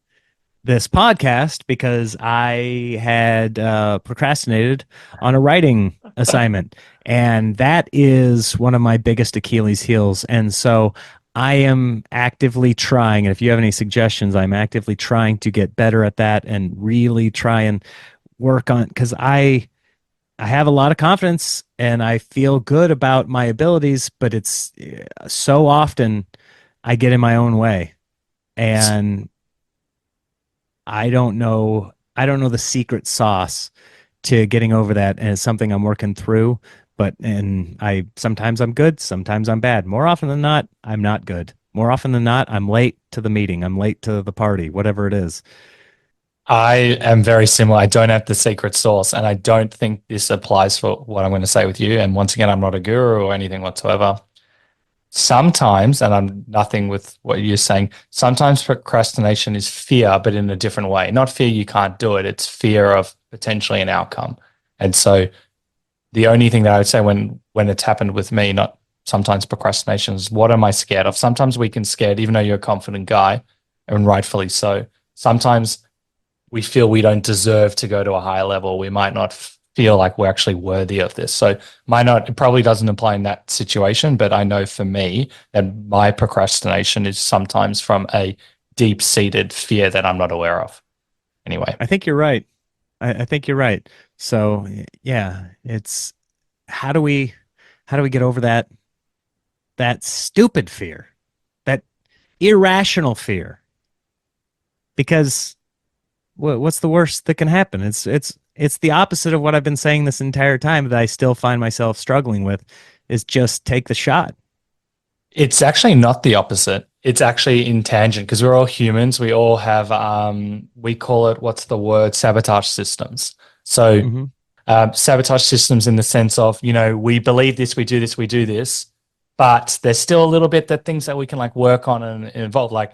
this podcast because I had procrastinated on a writing assignment. And that is one of my biggest Achilles heels. And so I am actively trying, and if you have any suggestions, I'm actively trying to get better at that and really try and work on, because I have a lot of confidence and I feel good about my abilities, but it's so often I get in my own way. And I don't know the secret sauce to getting over that, and it's something I'm working through. And I sometimes I'm good, sometimes I'm bad. More often than not, I'm not good. More often than not, I'm late to the meeting, I'm late to the party, whatever it is. I am very similar. I don't have the secret sauce, and I don't think this applies for what I'm going to say with you. And once again, I'm not a guru or anything whatsoever. Sometimes, and I'm nothing with what you're saying, sometimes procrastination is fear, but in a different way. Not fear you can't do it, it's fear of potentially an outcome. And so the only thing that I would say when it's happened with me, not sometimes procrastination, is what am I scared of? Sometimes we can scared, even though you're a confident guy, and rightfully so. Sometimes we feel we don't deserve to go to a higher level. We might not feel like we're actually worthy of this. So it probably doesn't apply in that situation, but I know for me that my procrastination is sometimes from a deep-seated fear that I'm not aware of. Anyway. I think you're right. I think you're right. So yeah, it's how do we get over that stupid fear, that irrational fear? Because what's the worst that can happen? It's the opposite of what I've been saying this entire time that I still find myself struggling with, is just take the shot. It's actually not the opposite. It's actually in tangent, because we're all humans. We all have, we call it, what's the word? Sabotage systems. So sabotage systems in the sense of, we believe this, we do this, we do this. but there's still a little bit that things that we can like work on and involve. Like,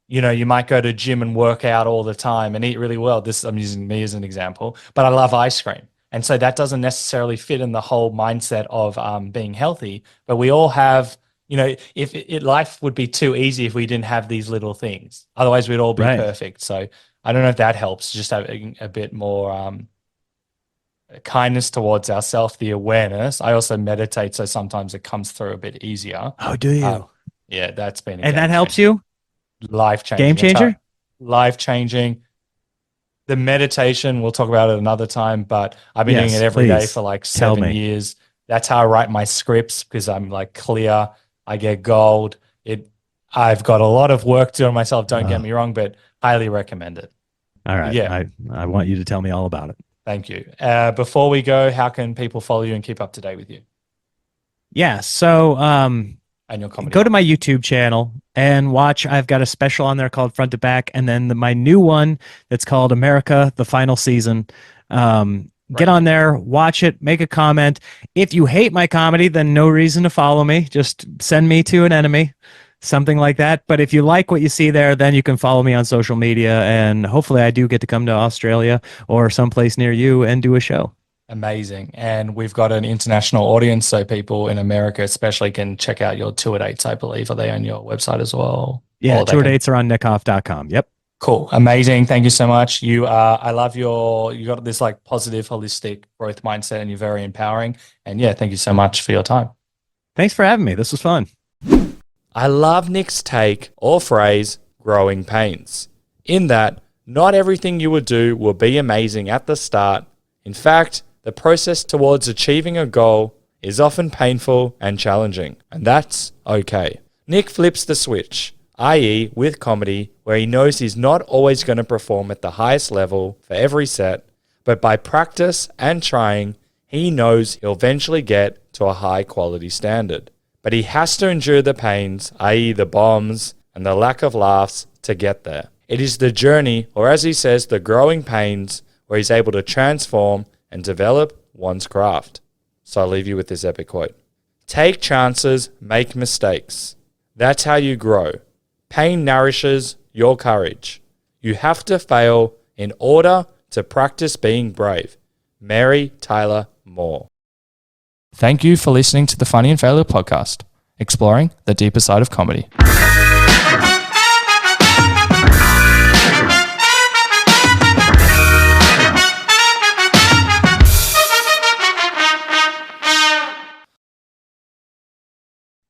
you might go to gym and work out all the time and eat really well. I'm using me as an example, but I love ice cream. And so that doesn't necessarily fit in the whole mindset of being healthy. But we all have, if life would be too easy if we didn't have these little things. Otherwise, we'd all be Right. perfect. So I don't know if that helps. Just having a bit more kindness towards ourselves, the awareness. I also meditate, so sometimes it comes through a bit easier. Oh, do you? Yeah, that's been a And game that helps changer. you? Life changing. Game changer? Life changing. The meditation, we'll talk about it another time, but I've been doing Yes, it every day please. for like Tell 7 me. years. That's how I write my scripts because I'm like clear. I get gold. I've got a lot of work to do on myself. Don't get me wrong, but highly recommend it. All right. Yeah. I want you to tell me all about it. Thank you. Before we go, how can people follow you and keep up to date with you Yeah. So and your comedy? go to my YouTube channel and watch. I've got a special on there called Front to Back, and then my new one that's called America, the Final Season. Get on there, watch it, make a comment. If you hate my comedy, then no reason to follow me. Just send me to an enemy, something like that. But if you like what you see there, then you can follow me on social media, and hopefully I do get to come to Australia or someplace near you and do a show. Amazing. And we've got an international audience, so people in America especially can check out your tour dates, I believe. Are they on your website as well? Yeah, Or they tour can- dates are on nickhoff.com. Yep. Cool. Amazing. Thank you so much. I love you got this like positive, holistic growth mindset and you're very empowering. And yeah, thank you so much for your time. Thanks for having me. This was fun. I love Nick's take or phrase, growing pains, in that not everything you would do will be amazing at the start. In fact, the process towards achieving a goal is often painful and challenging, and that's okay. Nick flips the switch, i.e. with comedy, where he knows he's not always going to perform at the highest level for every set, but by practice and trying, he knows he'll eventually get to a high quality standard. But he has to endure the pains, i.e. the bombs and the lack of laughs, to get there. It is the journey, or as he says, the growing pains, where he's able to transform and develop one's craft. So I'll leave you with this epic quote. Take chances, make mistakes. That's how you grow. Pain nourishes your courage. You have to fail in order to practice being brave. Mary Tyler Moore. Thank you for listening to the Funny and Failure podcast, exploring the deeper side of comedy.